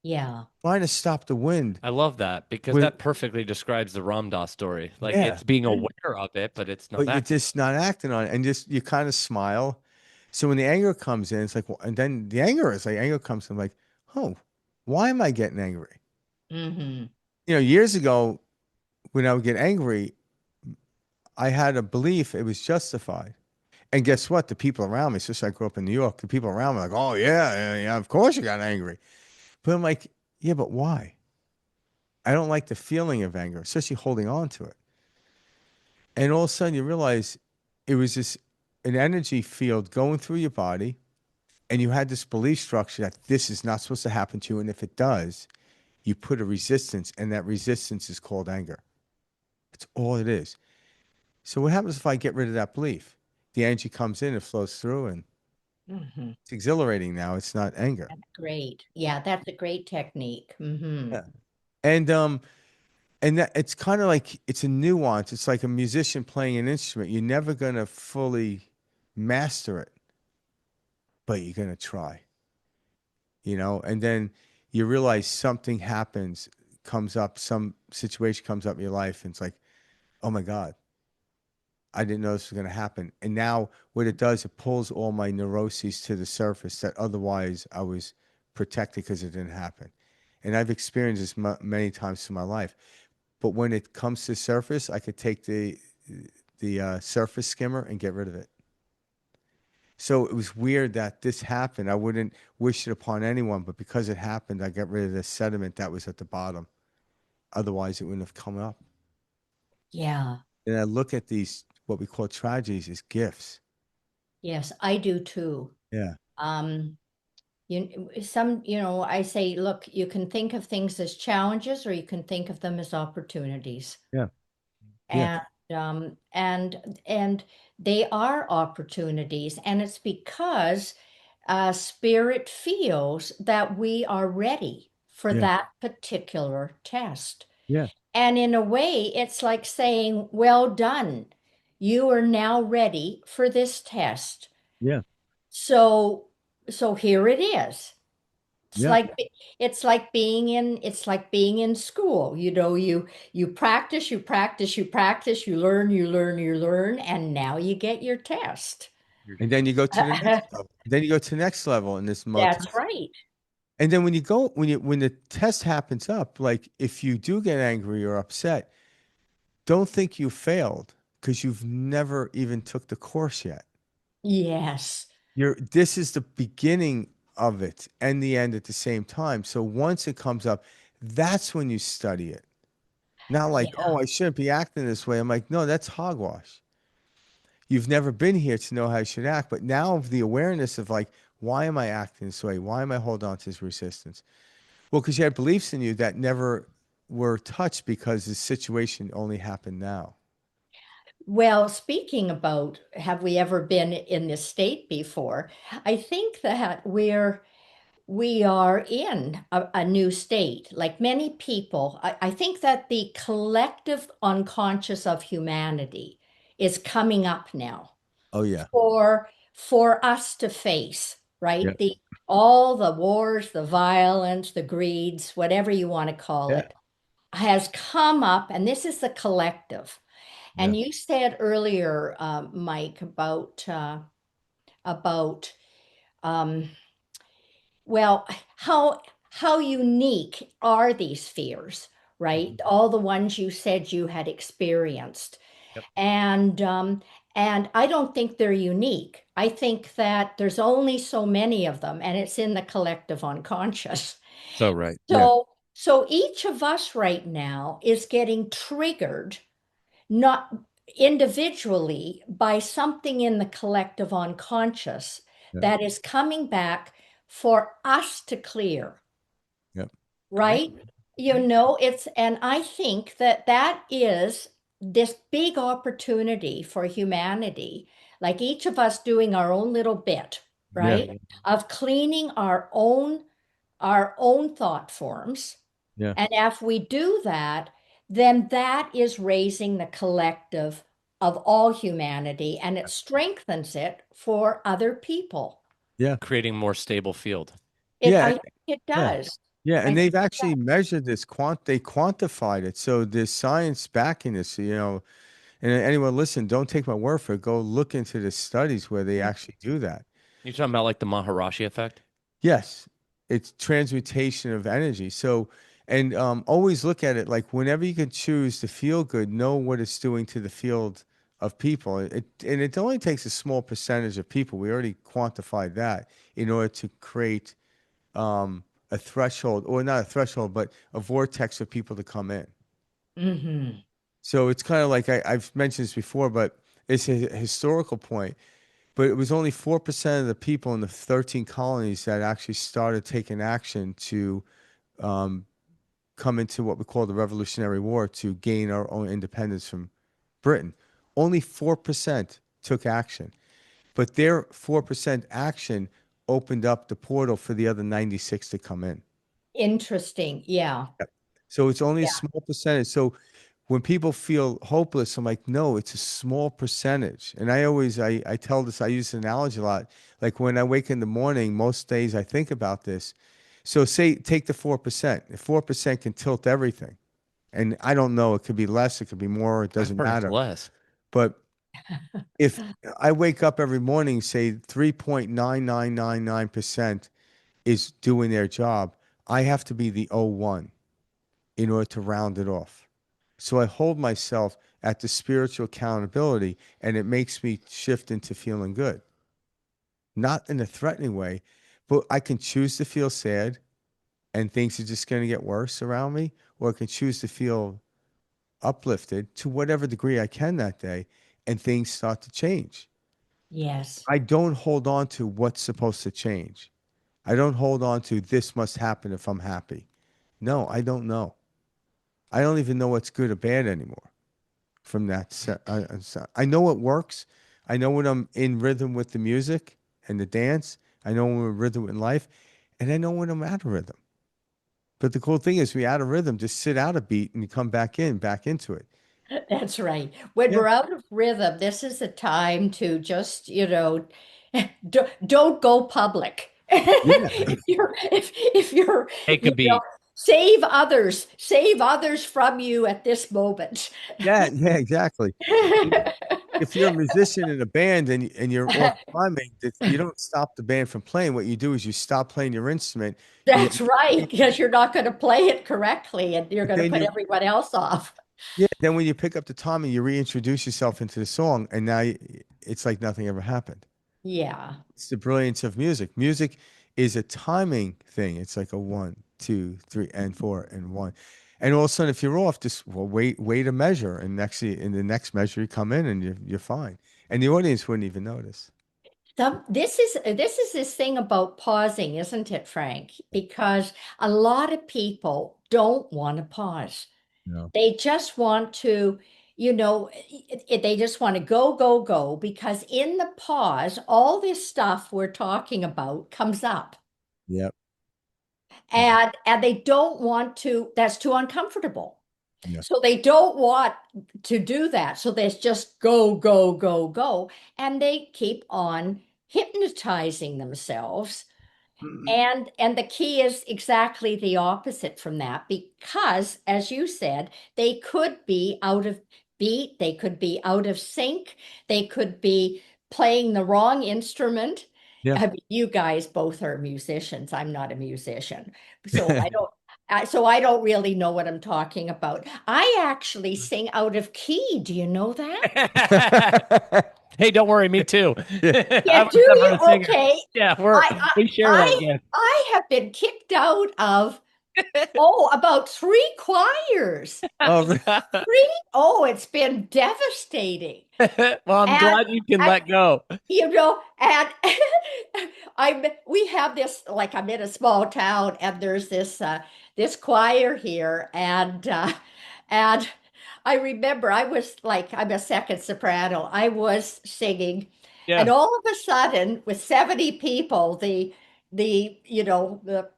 Yeah. Trying to stop the wind I love that because with, that perfectly describes the Ram Dass story. Like yeah, it's being aware of it, but it's not but you're acting. just not acting on it. And just, you kind of smile. So when the anger comes in, it's like, well, and then the anger is like, anger comes, I'm like, oh, why am I getting angry? Mm-hmm. Years ago, when I would get angry, I had a belief it was justified. And guess what? The people around me, since I grew up in New York, the people around me are like, oh, yeah, yeah, yeah, of course you got angry. But I'm like, yeah, but why? I don't like the feeling of anger, especially holding on to it. And all of a sudden you realize it was an energy field going through your body. And you had this belief structure that this is not supposed to happen to you. And if it does, you put a resistance, and that resistance is called anger. That's all it is. So what happens if I get rid of that belief? The energy comes in, it flows through, and Mm-hmm. it's exhilarating now. It's not anger. That's great. Yeah, that's a great technique. Mm-hmm. Yeah. And that it's kind of like it's a nuance. It's like a musician playing an instrument. You're never gonna fully master it, but you're gonna try, and then you realize something happens, comes up, some situation comes up in your life, and it's like, oh my God, I didn't know this was gonna happen. And now what it does, it pulls all my neuroses to the surface that otherwise I was protected because it didn't happen. And I've experienced this many times in my life. But when it comes to surface, I could take the surface skimmer and get rid of it. So it was weird that this happened. I wouldn't wish it upon anyone, but because it happened, I got rid of the sediment that was at the bottom. Otherwise, it wouldn't have come up. Yeah. And I look at these, what we call tragedies, as gifts. Yes, I do too. Yeah, Um, I say, look, you can think of things as challenges or you can think of them as opportunities. yeah, yeah, And and they are opportunities, and it's because spirit feels that we are ready for yeah, that particular test. yeah, And in a way, it's like saying, well done. You are now ready for this test. yeah, So so here it is. It's yeah. like it's like being in school. You practice, you practice, you practice, you learn, you learn, you learn, and now you get your test. And then you go to the next level. Then you go to the next level in this That's multi. right. And then when the test happens up, like if you do get angry or upset, don't think you failed because you've never even took the course yet. Yes. This is the beginning of it and the end at the same time. So once it comes up, that's when you study it. Not like, Yeah. oh, I shouldn't be acting this way. I'm like, no, that's hogwash. You've never been here to know how you should act. But now the awareness of like, why am I acting this way? Why am I holding on to this resistance? Well, because you had beliefs in you that never were touched because the situation only happened now. Well, speaking about have we ever been in this state before? I think that we are in a new state. Like many people, I think that the collective unconscious of humanity is coming up now Oh yeah. for us to face, Yeah. right? The all the wars, the violence, the greeds, whatever you want to call Yeah. it, has come up, and this is the collective. Yeah. And you said earlier, Mike, about um, well, how unique are these fears, right? Mhm. All the ones you said you had experienced. Yep. And I don't think they're unique. I think that there's only so many of them, and it's in the collective unconscious. So right. Yeah. So So each of us right now is getting triggered, not individually, by something in the collective unconscious Yeah. that is coming back for us to clear, Yep. right? You know, and I think that that is this big opportunity for humanity, like each of us doing our own little bit, Yeah. right? Of cleaning our own thought forms. Yeah. And if we do that, then that is raising the collective of all humanity and it strengthens it for other people. Yeah. Creating more stable field. Yeah. I think it Yeah. does. Yeah, I and think they've actually measured this they quantified it. So there's science backing this, and anyone listen, don't take my word for it. Go look into the studies where they actually do that. You're talking about like the Maharashi effect? Yes, it's transmutation of energy. So, and always look at it like whenever you can choose to feel good, know what it's doing to the field of people. And it only takes a small percentage of people. We already quantified that in order to create a threshold, or not a threshold, but a vortex for people to come in. Mhm. So it's kind of like I've mentioned this before, but it's a historical point. But it was only 4% of the people in the 13 colonies that actually started taking action to um, come into what we call the Revolutionary War to gain our own independence from Britain. Only 4% took action. But their 4% action opened up the portal for the other 96 to come in. Interesting. Yeah. Yep. So it's only a Yeah. small percentage. So when people feel hopeless, I'm like, no, it's a small percentage. And I tell this, I use this analogy a lot. Like when I wake in the morning, most days I think about this. So say, take the 4%. The 4% can tilt everything. And I don't know, it could be less, it could be more, it I've doesn't heard it's matter. less. But if I wake up every morning, say 3.9999% is doing their job, I have to be the O one in order to round it off. So I hold myself at the spiritual accountability, and it makes me shift into feeling good. Not in a threatening way, but I can choose to feel sad and things are just going to get worse around me, or I can choose to feel uplifted to whatever degree I can that day, and things start to change. Yes. I don't hold on to what's supposed to change. I don't hold on to this must happen if I'm happy. No, I don't know. I don't even know what's good or bad anymore from that set. I know what works. I know when I'm in rhythm with the music and the dance. I know when we're in rhythm in life, and I know when I'm out of rhythm. But the cool thing is, we out of rhythm, just sit out a beat and you come back in, back into it. That's right. When Yeah, we're out of rhythm, this is a time to just, don't go public. yeah, If you're, Take you a know, beat. save others from you at this moment. yeah, yeah, exactly. If you're a musician in a band and you're off climbing, you don't stop the band from playing. What you do is you stop playing your instrument. You, That's right, because you're not going to play it correctly and you're but going to then put you everyone else off. Yeah, then when you pick up the tom and you reintroduce yourself into the song, and now it's like nothing ever happened. Yeah. It's the brilliance of music. Music is a timing thing. It's like a one, two, three, and four, and one. And all of a sudden, if you're off, just wait a measure, and in the next measure, you come in and you're fine, and the audience wouldn't even notice. This is this thing about pausing, isn't it, Frank? Because a lot of people don't want to pause. No. They just want to, they just want to go, go, go, because in the pause, all this stuff we're talking about comes up. Yep. Yeah. And they don't want to, that's too uncomfortable. Yeah. So they don't want to do that. So they just go, go, go, go. And they keep on hypnotizing themselves. And the key is exactly the opposite from that, because as you said, they could be out of beat, they could be out of sync, they could be playing the wrong instrument. Yeah. I mean, you guys both are musicians. I'm not a musician. So I don't really know what I'm talking about. I actually sing out of key. Do you know that? Hey, don't worry, me too. Yeah. I Yeah, was do you? never a singer. Okay. Yeah, I we share that I gift. I have been kicked out of Oh, about 3 choirs. Oh, Three? Oh, it's been devastating. Well, I'm And glad you can I, let go. and we have this, like, I'm in a small town and there's this choir here, and I remember I was like, I'm a second soprano. I was singing, and Yeah. all of a sudden, with 70 people, the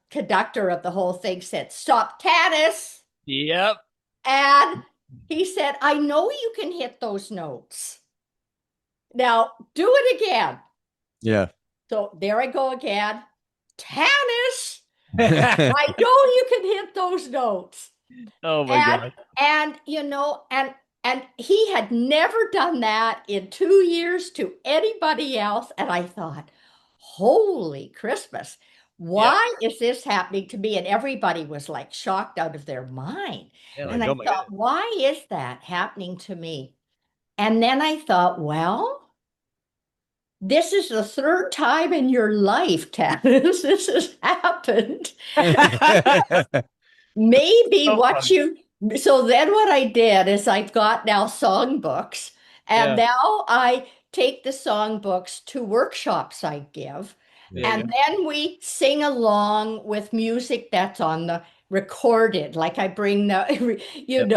conductor of the whole thing said, "Stop, Tanis." Yep. And he said, "I know you can hit those notes. Now do it again." yeah. So there I go again. Tanis, I know you can hit those notes. Oh my And God. and he had never done that in 2 years to anybody else. And I thought, holy Christmas, Yep. why is this happening to me? And everybody was like shocked out of their mind. Yeah, And like, I oh my thought, goodness. why is that happening to me? And then I thought, well, this is the third time in your life, Tanis, this has happened. Maybe So what funny. you, so then what I did is I've got now songbooks, and Yeah. now I take the songbooks to workshops I give, Yeah. Yeah. and then we sing along with music that's on the recorded. Like I bring the, Yep.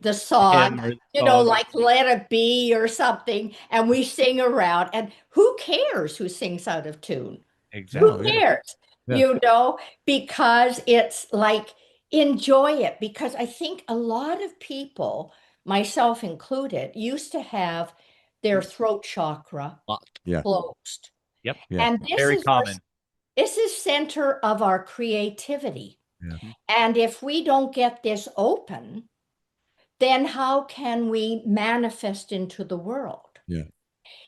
the song, Him or song. like Let It Be or something, and we sing around. And who cares who sings out of tune? Who No, Exactly. yeah, cares? yeah, You know, because it's like enjoy it. Because I think a lot of people, myself included, used to have their throat chakra Locked. yeah, closed. Yep. yeah, And Very common. this is center of our creativity. yeah, Mhm. And if we don't get this open, then how can we manifest into the world? yeah,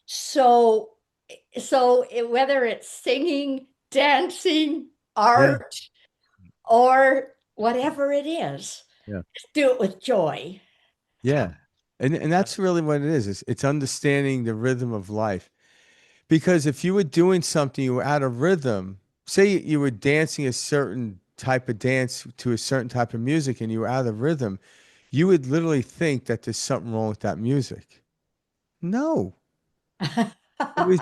So, whether it's singing, dancing, yeah, art, or whatever it is, yeah, do it with joy. yeah. And that's really what it is. It's understanding the rhythm of life. Because if you were doing something, you were out of rhythm, say you were dancing a certain type of dance to a certain type of music and you were out of rhythm, you would literally think that there's something wrong with that music. No, it was,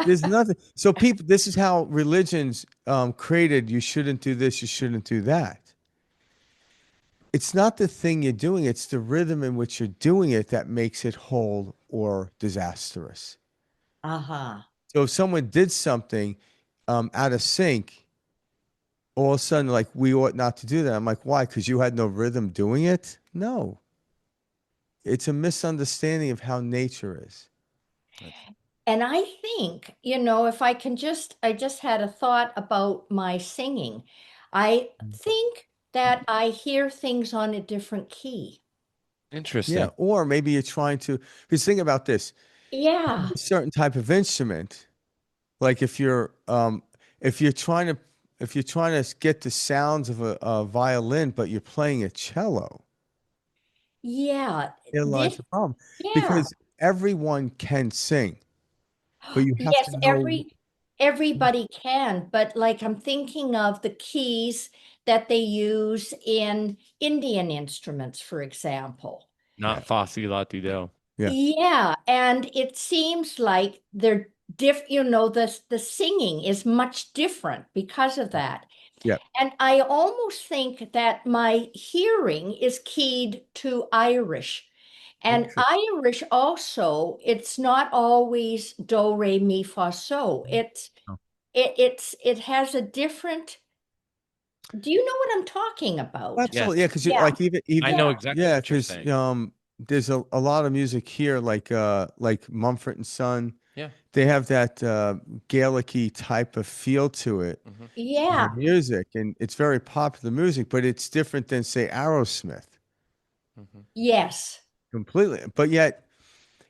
there's nothing. So people, this is how religions created, you shouldn't do this, you shouldn't do that. It's not the thing you're doing, it's the rhythm in which you're doing it that makes it whole or disastrous. Uh-huh. So if someone did something out of sync, all of a sudden, like, we ought not to do that. I'm like, why? Because you had no rhythm doing it? No. It's a misunderstanding of how nature is. And I think, if I just had a thought about my singing. I think that I hear things on a different key. Yeah. Interesting. Or maybe you're trying to, because think about this, Yeah. a certain type of instrument, like if you're trying to, if you're trying to get the sounds of a violin, but you're playing a cello, Yeah. there lies This, the problem. yeah. Because everyone can sing, but you have Yes, to know. everybody can, but like I'm thinking of the keys that they use in Indian instruments, for example. Yeah. Not Fosse La Tudel. Yeah. Yeah, and it seems like they're the singing is much different because of that. Yeah. And I almost think that my hearing is keyed to Irish. And Interesting. Irish also, it's not always do, re, mi, fa, so. It has a different, do you know what I'm talking about? Absolutely, yeah, Yes. because you Yeah, like I even yeah, know exactly yeah, what you're because saying. there's a lot of music here, like Mumford and Son. Yeah. They have that Gaelic-y type of feel to it Hmm. in the yeah, music, and it's very popular music, but it's different than say Aerosmith Hmm. yes, completely. But yet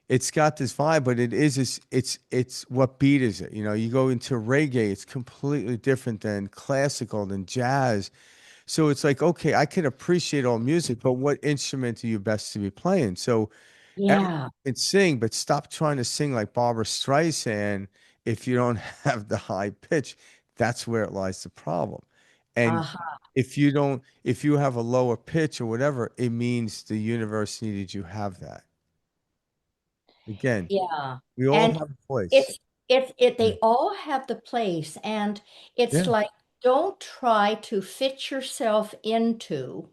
it's got this vibe, but it's what beat is it? You know, you go into reggae, it's completely different than classical, than jazz. So it's like, okay, I can appreciate all music, but what instrument are you best to be playing? So everyone yeah. can sing, but stop trying to sing like Barbara Streisand if you don't have the high pitch. That's where it lies the problem. And Uh-huh. if you have a lower pitch or whatever, it means the universe needed you have that. Again, Yeah. we all And have a voice. it's it Yeah. they all have the place, and it's Yeah. like, don't try to fit yourself into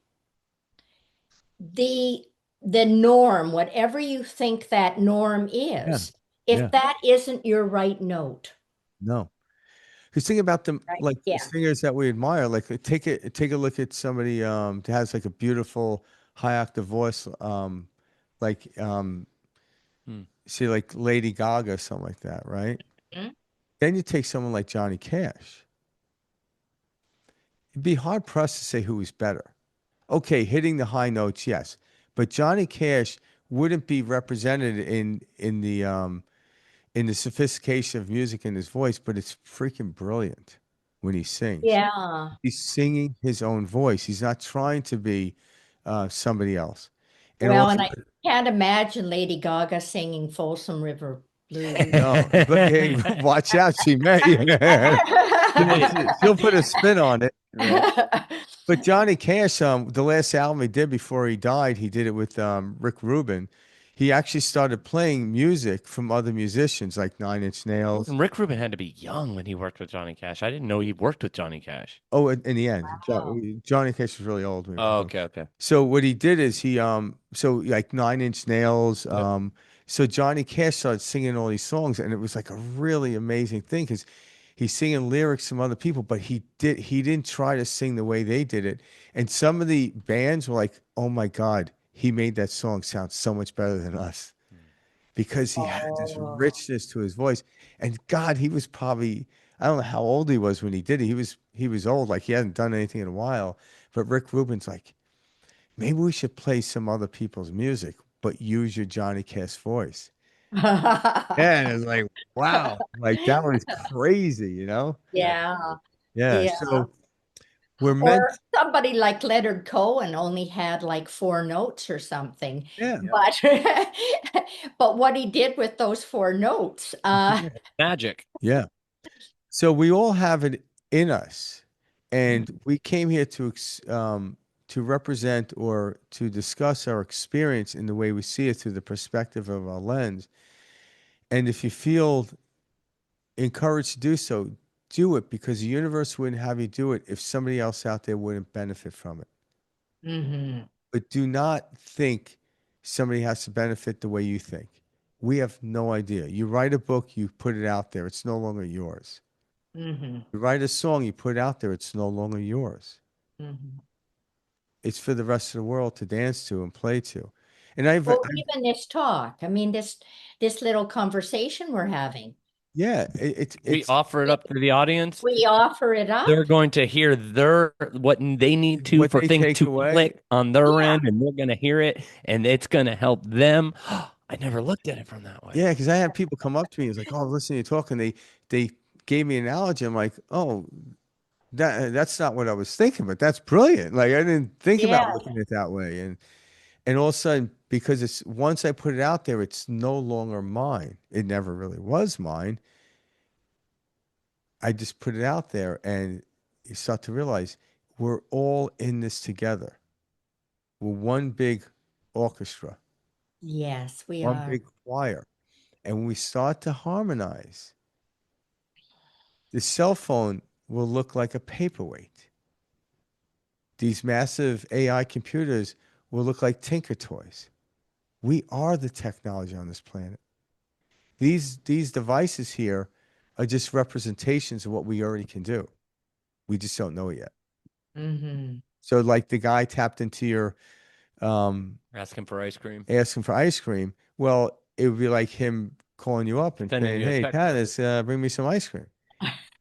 the the norm, whatever you think that norm Yeah. is, Yeah. if that isn't your right note. No. Because think about them, Right? like the Yeah. singers that we admire. Like take a look at somebody that has like a beautiful high octave voice, like Hmm. say like Lady Gaga, something like that, right? Mhm. Then you take someone like Johnny Cash. It'd be hard pressed to say who is better. Okay, hitting the high notes, yes, but Johnny Cash wouldn't be represented in the sophistication of music in his voice, but it's freaking brilliant when he sings. Yeah. He's singing his own voice. He's not trying to be somebody else. And Well, also, and I can't imagine Lady Gaga singing Folsom River Blues. no, but hey, watch out, she may. She'll put a spin on it, right? But Johnny Cash, the last album he did before he died, he did it with Rick Rubin. He actually started playing music from other musicians like Nine Inch Nails. And Rick Rubin had to be young when he worked with Johnny Cash. I didn't know he worked with Johnny Cash. Oh, in the end, Wow. Johnny Cash was really old when he Oh, worked with him. okay, okay. So what he did is so like Nine Inch Nails, Yep. so Johnny Cash started singing all these songs, and it was like a really amazing thing because he's singing lyrics from other people, but he didn't try to sing the way they did it. And some of the bands were like, "Oh my God, he made that song sound so much better than us." Because he had this Oh. richness to his voice. And God, he was probably, I don't know how old he was when he did it. He was old, like he hadn't done anything in a while. But Rick Rubin's like, maybe we should play some other people's music, but use your Johnny Cash voice. Yeah, and it's like, wow, like that was crazy, you know? Yeah. Yeah. Yeah. Yeah. So we're meant, Or somebody like Leonard Cohen only had like four notes or something. yeah, Yeah. But but what he did with those four notes, Magic. yeah. So we all have it in us, and we came here to represent or to discuss our experience in the way we see it through the perspective of our lens. And if you feel encouraged to do so, do it because the universe wouldn't have you do it if somebody else out there wouldn't benefit from it. mhm, But do not think somebody has to benefit the way you think. We have no idea. You write a book, you put it out there, it's no longer yours. mhm, You write a song, you put it out there, it's no longer yours. mhm. It's for the rest of the world to dance to and play to. And Well, even this talk, I mean, this little conversation we're having, yeah, We it's offer it up to the audience. we offer it They're up. going to hear what they need to what for they things take to away. click on their Yeah. end, and they're going to hear it, and it's going to help them. I never looked at it from that way. Yeah, because I had people come up to me. It's like, oh, listen, you talk, and they gave me an analogy. I'm like, oh, that's not what I was thinking, but that's brilliant. Like I didn't think Yeah. about looking at it that way. And all of a sudden, because it's once I put it out there, it's no longer mine. It never really was mine. I just put it out there, and you start to realize we're all in this together. We're one big orchestra, Yes, we one are. big choir. And when we start to harmonize, the cell phone will look like a paperweight. These massive AI computers will look like Tinker Toys. We are the technology on this planet. These devices here are just representations of what we already can do. We just don't know it yet. Hmm. So like the guy tapped into your Asking for ice cream, asking for ice cream. Well, it would be like him calling you up and sending saying, you a "Hey, text Tanis, message. bring me some ice cream."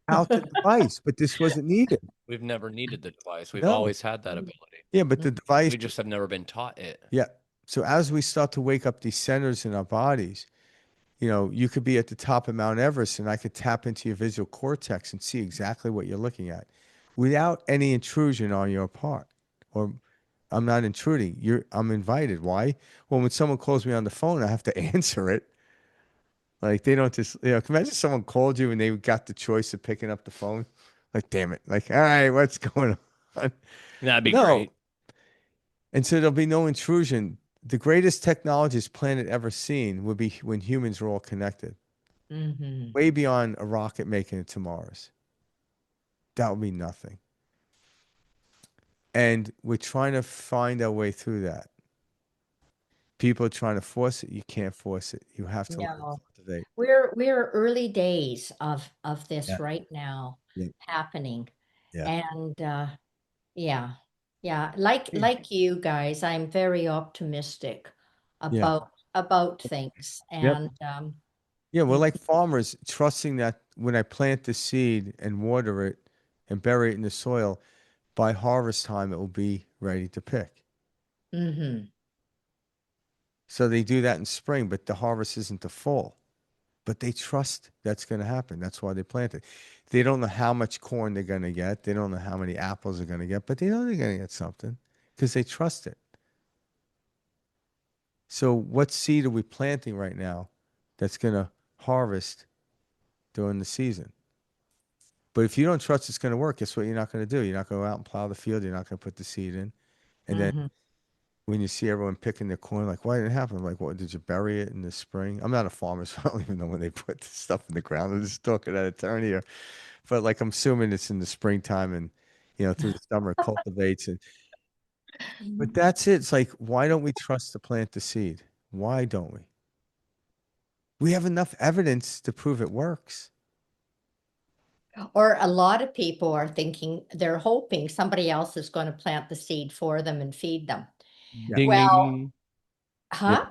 Out the device, but this wasn't needed. We've never needed the device. We've No. always had that ability. Yeah, but the device, We just have never been taught it. yeah. So as we start to wake up these centers in our bodies, you could be at the top of Mount Everest and I could tap into your visual cortex and see exactly what you're looking at without any intrusion on your part. Or I'm not intruding. I'm invited. Why? Well, when someone calls me on the phone, I have to answer it. Like they don't just, can you imagine someone called you and they got the choice of picking up the phone? Like, damn it. Like, all right, what's going on? That'd be No. great. And so there'll be no intrusion. The greatest technology this planet ever seen would be when humans are all connected, Hmm. way beyond a rocket making it to Mars. That would be nothing. And we're trying to find our way through that. People are trying to force it. You can't force it. You have to let it No, cultivate. we're early days of Yeah. this right now Yeah. happening. Yeah. And yeah, yeah, Yeah. like you guys, I'm very optimistic Yeah. about things. Yep. And Yeah. We're y- like farmers trusting that when I plant the seed and water it and bury it in the soil, by harvest time, it will be ready to pick. mhm. So they do that in spring, but the harvest isn't the fall. But they trust that's going to happen. That's why they plant it. They don't know how much corn they're going to get. They don't know how many apples they're going to get, but they know they're going to get something because they trust it. So what seed are we planting right now that's going to harvest during the season? But if you don't trust it's going to work, guess what you're not going to do? You're not going to go out and plow the field. You're not going to put the seed in. And then Mhm. when you see everyone picking their corn, like, why did it happen? Like, what, did you bury it in the spring? I'm not a farmer, so I don't even know when they put this stuff in the ground. I'm just talking out of turn here. But like, I'm assuming it's in the springtime and, through the summer it cultivates. But that's it. It's like, why don't we trust to plant the seed? Why don't we? We have enough evidence to prove it works. Or a lot of people are thinking they're hoping somebody else is going to plant the seed for them and feed them. Yeah. Ding, ding, Well, ding. Yeah. huh?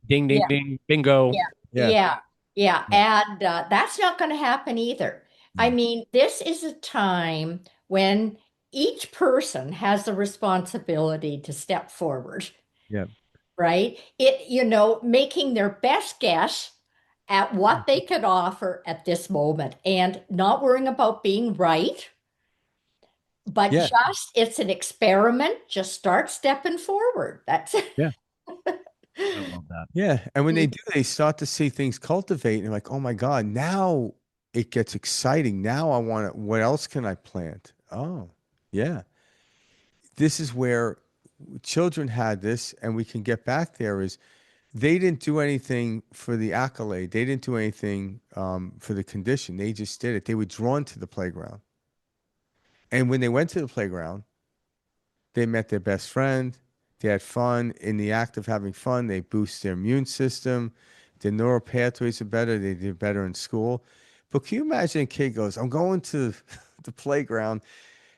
Ding, ding, Yeah, ding. Bingo. yeah, Yeah. yeah, yeah. Yeah. And that's not going to happen either. I No. mean, this is a time when each person has the responsibility to step forward, Yeah. right? Making their best guess at what they could offer at this moment and not worrying about being right, but Yeah. just it's an experiment. Just start stepping forward. That's it. Yeah. I love that. Yeah. And when they do, they start to see things cultivate and they're like, oh my God, now it gets exciting. Now I want to, what else can I plant? Oh, yeah. This is where children had this, and we can get back there is they didn't do anything for the accolade. They didn't do anything for the condition. They just did it. They were drawn to the playground. And when they went to the playground, they met their best friend. They had fun. In the act of having fun, they boost their immune system. Their neural pathways are better. They did better in school. But can you imagine a kid goes, I'm going to the playground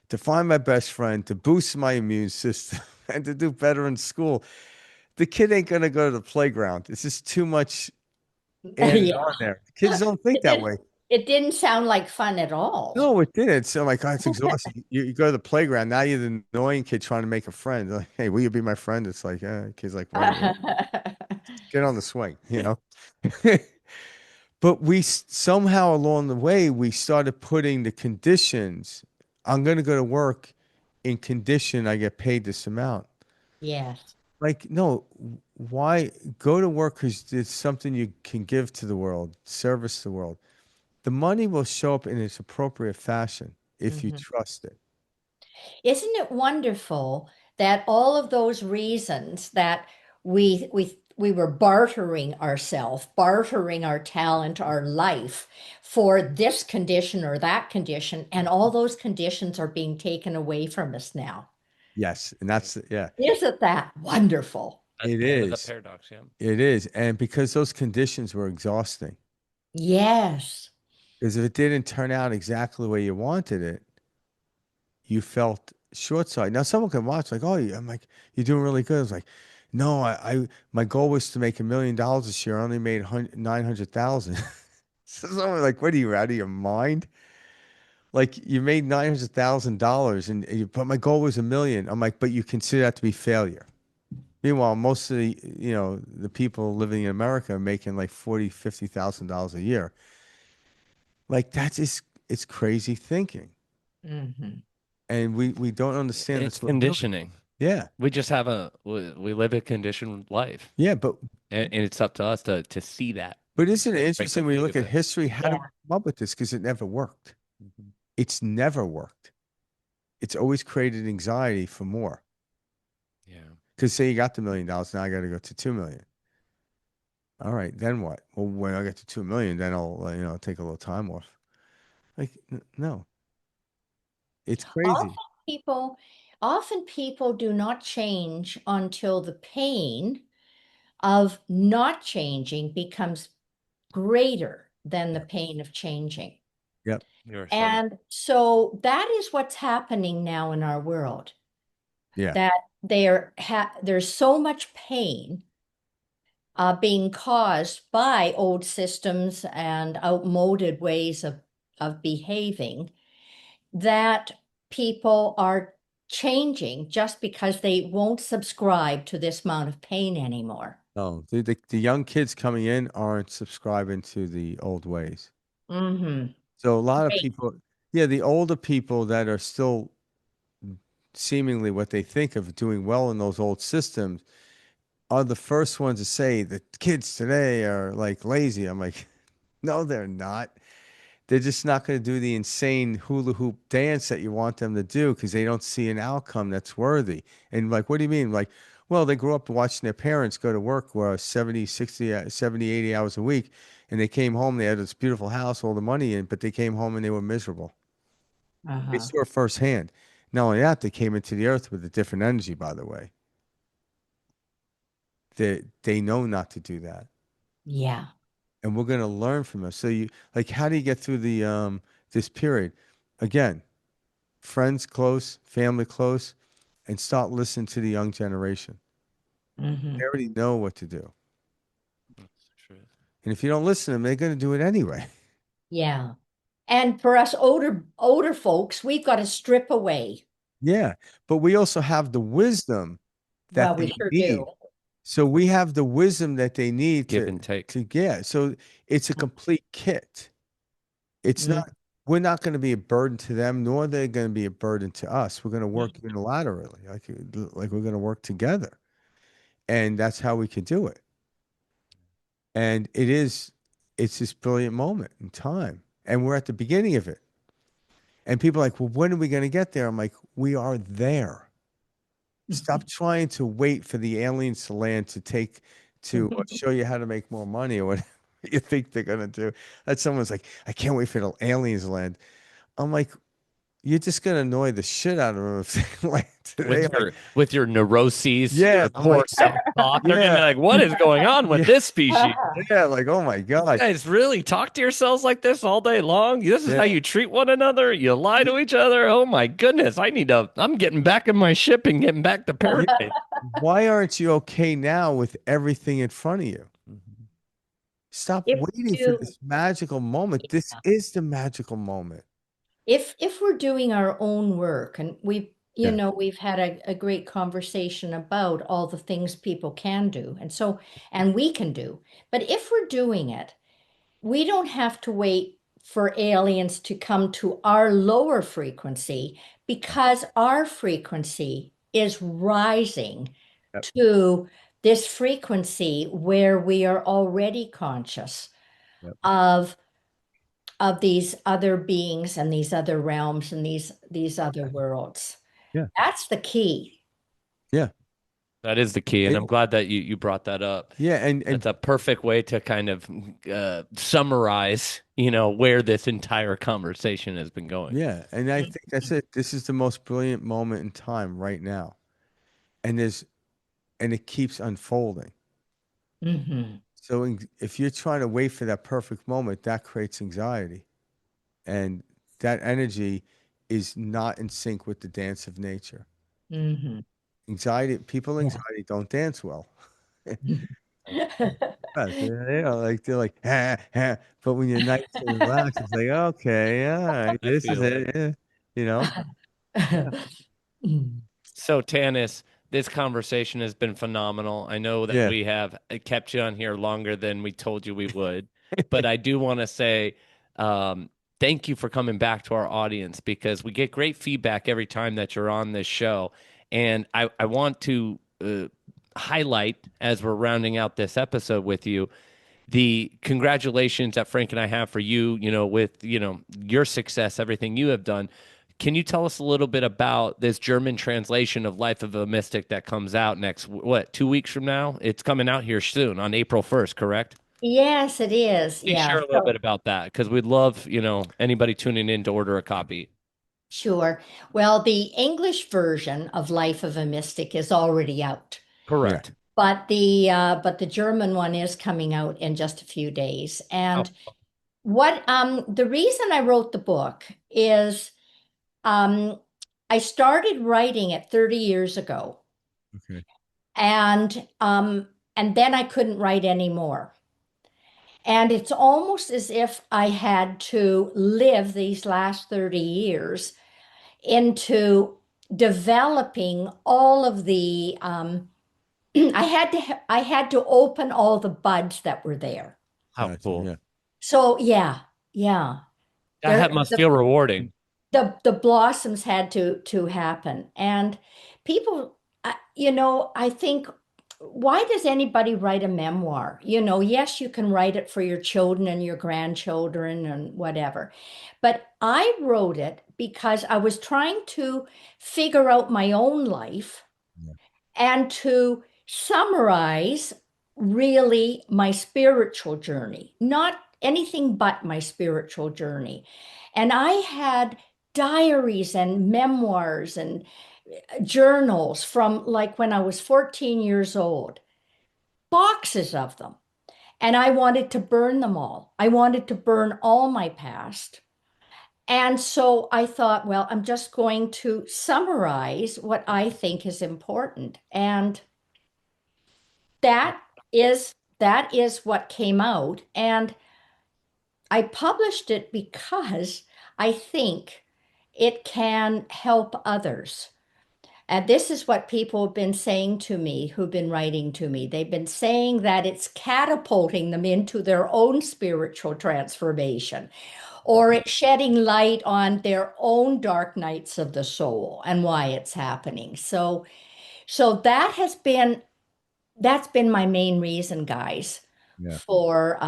to find my best friend, to boost my immune system, and to do better in school. The kid ain't going to go to the playground. It's just too much added Yeah. on there. Kids don't think It that didn't way. it didn't sound like fun at all. No, it didn't. So I'm like, oh, it's exhausting. You go to the playground. Now you're the annoying kid trying to make a friend. Like, hey, will you be my friend? It's like, kid's like, whatever. Get on the swing. But somehow along the way, we started putting the conditions. I'm going to go to work in condition I get paid this amount. Yes. Like, no, why go to work? Because it's something you can give to the world, service to the world. The money will show up in its appropriate fashion if you Mhm. trust it. Isn't it wonderful that all of those reasons that we were bartering ourselves, bartering our talent, our life for this condition or that condition, and all those conditions are being taken away from us now. Yes. And that's, yeah, Isn't that wonderful? That's it kind of the is. paradox, yeah. It is. And because those conditions were exhausting, Yes. because if it didn't turn out exactly the way you wanted it, you felt short sighted. Now, someone can watch, like, oh, I'm like, you're doing really good. I was like, no, my goal was to make $1 million this year. I only made 900,000. So someone like, what are you out of your mind? Like you made $900,000 but my goal was 1 million. I'm like, but you consider that to be failure. Meanwhile, most of the people living in America are making like 40, $50,000 a year. Like that's just, it's crazy thinking. Hmm. And we don't understand It's that's what we're doing. conditioning. Yeah. We just have we live a conditioned life. Yeah. But And it's up to us to see that. But isn't it Break interesting that when you look at stupid. history? How did Yeah. we come up with this? Because it never worked. Mhm. it's never worked. It's always created anxiety for more. Yeah. Because say you got the $1 million, now I got to go to 2 million. All right, then what? Well, when I get to 2 million, then I'll take a little time off. Like no, it's Often crazy. people, often people do not change until the pain of not changing becomes greater than the pain of changing. Yep. You're so right. And so that is what's happening now in our world, Yeah. that there's so much pain being caused by old systems and outmoded ways of behaving, that people are changing just because they won't subscribe to this amount of pain anymore. No, the young kids coming in aren't subscribing to the old ways. Mm-hmm. So a lot of Great. people, yeah, the older people that are still seemingly what they think of doing well in those old systems are the first ones to say that kids today are like lazy. I'm like, no, they're not. They're just not going to do the insane hula hoop dance that you want them to do because they don't see an outcome that's worthy. And like, what do you mean? Like, well, they grew up watching their parents go to work 70, 60, 70, 80 hours a week. And they came home, they had this beautiful house, all the money in, but they came home and they were miserable. They Uh-huh. saw it firsthand. Not only that, they came into the earth with a different energy, by the way. They know not to do that. Yeah. And we're going to learn from them. So you like, how do you get through the this period? Again, friends close, family close, and start listening to the young generation. Mm-hmm. They already know what to do. That's the truth. And if you don't listen to them, they're going to do it anyway. Yeah. And for us older folks, we've got to strip away. Yeah. But we also have the wisdom Well, that we they sure do. need. So we have the wisdom that they need Give and take. to get. So it's a complete kit. It's Mm, not, we're not going to be a burden to them, nor they're going to be a burden to us. We're going to work unilaterally, like we're going to work together. And that's how we can do it. And it's this brilliant moment in time. And we're at the beginning of it. And people are like, well, when are we going to get there? I'm like, we are there. Stop trying to wait for the aliens to land to show you how to make more money or whatever you think they're going to do. That someone's like, I can't wait for the aliens to land. I'm like, you're just going to annoy the shit out of them if they land today. Like, With your neuroses, yeah, your I'm like, poor self-thought, they're gonna be yeah, like, what is going on with yeah, this species? yeah. Like, oh my You God. guys really talk to yourselves like this all day long? This is how Yeah. you treat one another? You lie to each other? Oh my goodness. I'm getting back in my ship and getting back to Yeah. paradise. Why aren't you okay now with everything in front of you? Mhm. Stop if we waiting for do, this magical moment. This is the magical moment. if we're doing our own work, and Yeah. we've had a great conversation about all the things people can do, and we can do. But if we're doing it, we don't have to wait for aliens to come to our lower frequency, because our frequency is rising Yep. to this frequency where we are already conscious Yep. of these other beings and these other realms and these other worlds. Yeah. That's the key. Yeah. That is the key, and I'm And glad that you brought that up. yeah, and That's a perfect way to kind of summarize, where this entire conversation has been going. yeah, and I think that's it. This is the most brilliant moment in time right now. And it keeps unfolding. Hmm. So if you're trying to wait for that perfect moment, that creates anxiety. And that energy is not in sync with the dance of nature. Hmm. People Yeah. anxiety don't dance well. Like they're like, ah, ah. But when you're nice and relaxed, it's like, okay, all right, I this is feel it. it. Yeah. You know? Yeah. So, Tanis, this conversation has been phenomenal. I know that Yeah. we have kept you on here longer than we told you we would, but I do want to say thank you for coming back to our audience, because we get great feedback every time that you're on this show. And I want to highlight, as we're rounding out this episode with you, the congratulations that Frank and I have for you, with, your success, everything you have done. Can you tell us a little bit about this German translation of Life of a Mystic that comes out next, 2 weeks from now? It's coming out here soon on April 1st, correct? Yes, it is. Can you Yeah. share a little bit about that? Because we'd love, anybody tuning in to order a copy. Sure. Well, the English version of Life of a Mystic is already out, Yeah. Correct. but the German one is coming out in just a few days. Oh, And the reason I wrote the book is um I started writing it 30 years ago, Okay. and then I couldn't write anymore. And it's almost as if I had to live these last 30 years into developing all of the I had to open all the buds that were there. how Gotcha. cool. Yeah. So yeah. That must feel rewarding. The blossoms had to happen. And people, I think, why does anybody write a memoir? Yes, you can write it for your children and your grandchildren and whatever. But I wrote it because I was trying to figure out my own life Yeah. and to summarize really my spiritual journey, not anything but my spiritual journey. And I had diaries and memoirs and journals from like when I was 14 years old, boxes of them. And I wanted to burn them all. I wanted to burn all my past. And so I thought, well, I'm just going to summarize what I think is important. And that that is what came out. And I published it because I think it can help others. And this is what people have been saying to me who've been writing to me. They've been saying that it's catapulting them into their own spiritual transformation, or it's shedding light on their own dark nights of the soul and why it's happening. So that's been my main reason, guys, Yeah. for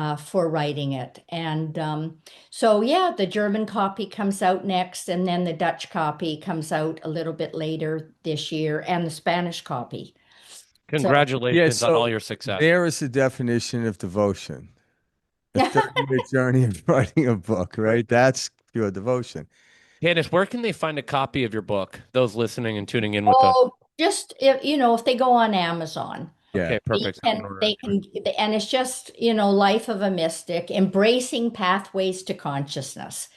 writing it. And so yeah, the German copy comes out next, and then the Dutch copy comes out a little bit later this year, and the Spanish copy. So Yeah. Congratulations on So all your success. there is the definition of devotion. A 30-year journey of writing a book, right? That's pure devotion. Candace, where can they find a copy of your book? Those listening and tuning in with us. oh, just if they go on Amazon. Yeah. Okay, perfect. So I can order They it. can, and it's just, Life of a Mystic, embracing pathways to consciousness.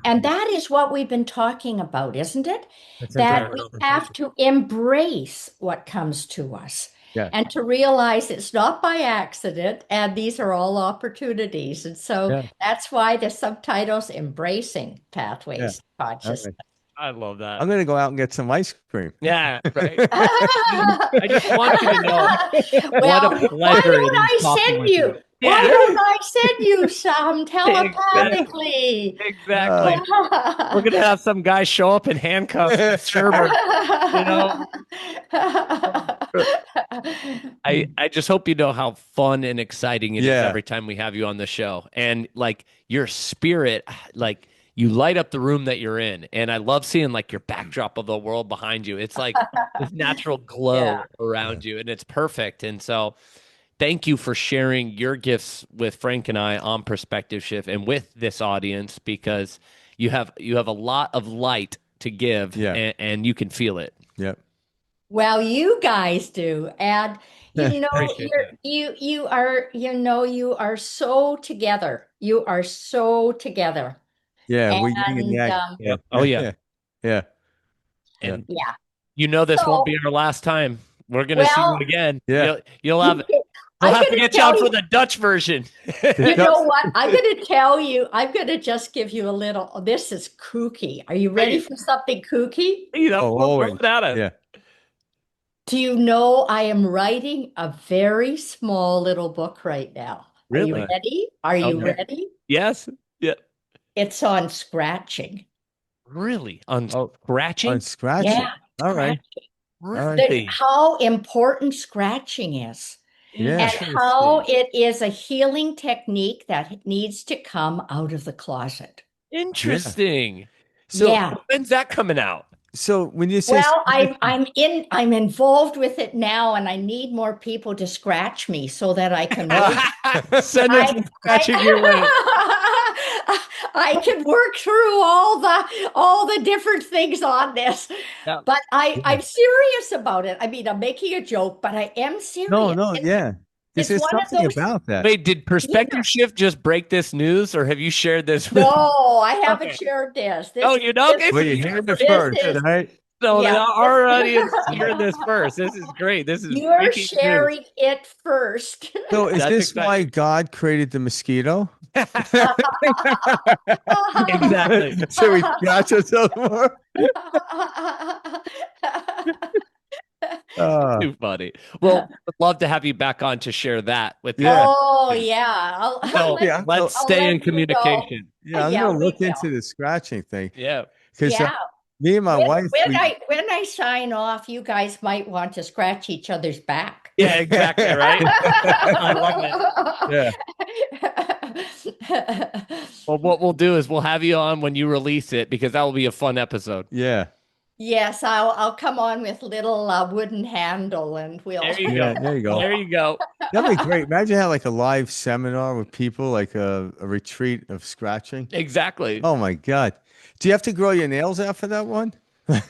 And that is what we've been talking about, isn't it? That's That entire we have conversation. to embrace what comes to us Yeah. and to realize it's not by accident, and these are all opportunities. And so Yeah. that's why the subtitle's Embracing Yeah. Pathways to All Consciousness. right. I love that. I'm gonna go out and get some ice cream. Yeah, right. I just want you to know what a Well, why pleasure it don't is I talking send with you. you? Why Yeah, don't I send you some exactly. telepathically? Exactly. We're gonna have some guy show up in handcuffs at the server. You know, I just hope you know how fun and exciting it is Yeah. every time we have you on the show. And like your spirit, like you light up the room that you're in. And I love seeing like your backdrop of the world behind you. It's like this natural glow Yeah. around you, and it's perfect. And so thank you for sharing your gifts with Frank and I on Perspective Shift and with this audience, because you have a lot of light to give, Yeah. and you can feel it. Yep. Well, you guys do. And Appreciate that. you are so together. You are so together. Yeah. We yin and And yang. Yeah. Oh yeah. Yeah. Yeah. Yeah. And yeah. this won't So, be our last time. We're gonna see you well, again. Yeah. You'll have we'll I'm have to going to get you on tell for you, the Dutch version. you know what? I'm going to tell you, I'm going to just give you a little, this is kooky. Are you ready for something kooky? Oh, Throw always. it at us. Yeah. Do you know I am writing a very small little book right now? Are you Really? ready? Are you Okay. ready? Yes. Yeah. It's on scratching. Really? On Oh, scratching? on scratching. Yeah, All right. scratching. All right. Really? How important scratching is. Yeah. and how it is a healing technique that needs to come out of the closet. Interesting. So, Yeah. When's that coming out? so when you say Well, scratching- I'm involved with it now, and I need more people to scratch me so that I can work. Send us some scratching your way. I can work through all the different things on this. Yeah. But I'm serious about it. I mean, I'm making a joke, but I am serious. no, yeah. It's There's one of something those. about that. Wait, did Perspective Shift just break this news, or have you shared this with? No, I haven't Okay. shared this. Oh, you know? Okay, Well, so you you heard it this first, is right? so yeah. our audience heard this first. This is great. This is You're breaking news. sharing it first. So is That's this why exciting. God created the mosquito? Exactly. So we scratch ourselves more? Too funny. Well, I'd love to have you back on to share that with the Yeah. Oh yeah, So Yeah, let's I'll stay let in you know. communication. yeah, I'm Yeah, gonna we look will. into the scratching thing Yeah. because Yeah. me and my wife, When I sign off, you guys might want to scratch each other's back. Yeah, exactly, right? I love yeah, Well, what we'll do is we'll have you on when you release it because that will be a fun episode. yeah, Yes, I'll come on with little wooden handle and we'll. There you yeah. go. There you go. There you go. That'd be great. Imagine how like a live seminar with people, like a retreat of scratching. Exactly. Oh my God. Do you have to grow your nails out for that one? Any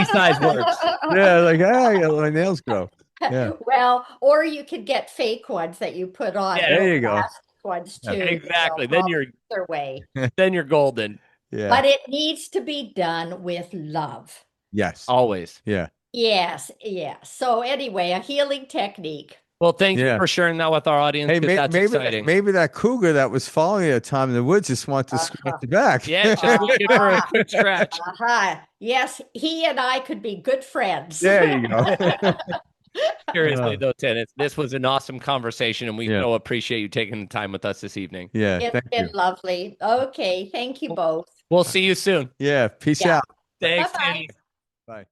size works. Yeah, like my nails grow. Yeah. Well, or you could get fake ones that you put on. Yeah. There you go. Plastic ones Yeah. too. Exactly. Well, either way. Then you're golden. Yeah. But it needs to be done with love. Yes. Always. Yeah. Yes, yes. So anyway, a healing technique. Well, thank you Yeah. for sharing that with our audience Hey, because that's exciting. maybe that cougar that was following you at the time in the woods just wanted to scratch the back. Yeah, just looking for a quick scratch. Yes, he and I could be good friends. There you go. Seriously, though, Tanis, this was an awesome conversation, and we Yeah. so appreciate you taking the time with us this evening. Yeah. It's Thank been you. lovely. Okay, thank you both. We'll see you soon. Yeah. Peace Yeah. out. Thanks, Bye-bye. Tanis. Bye.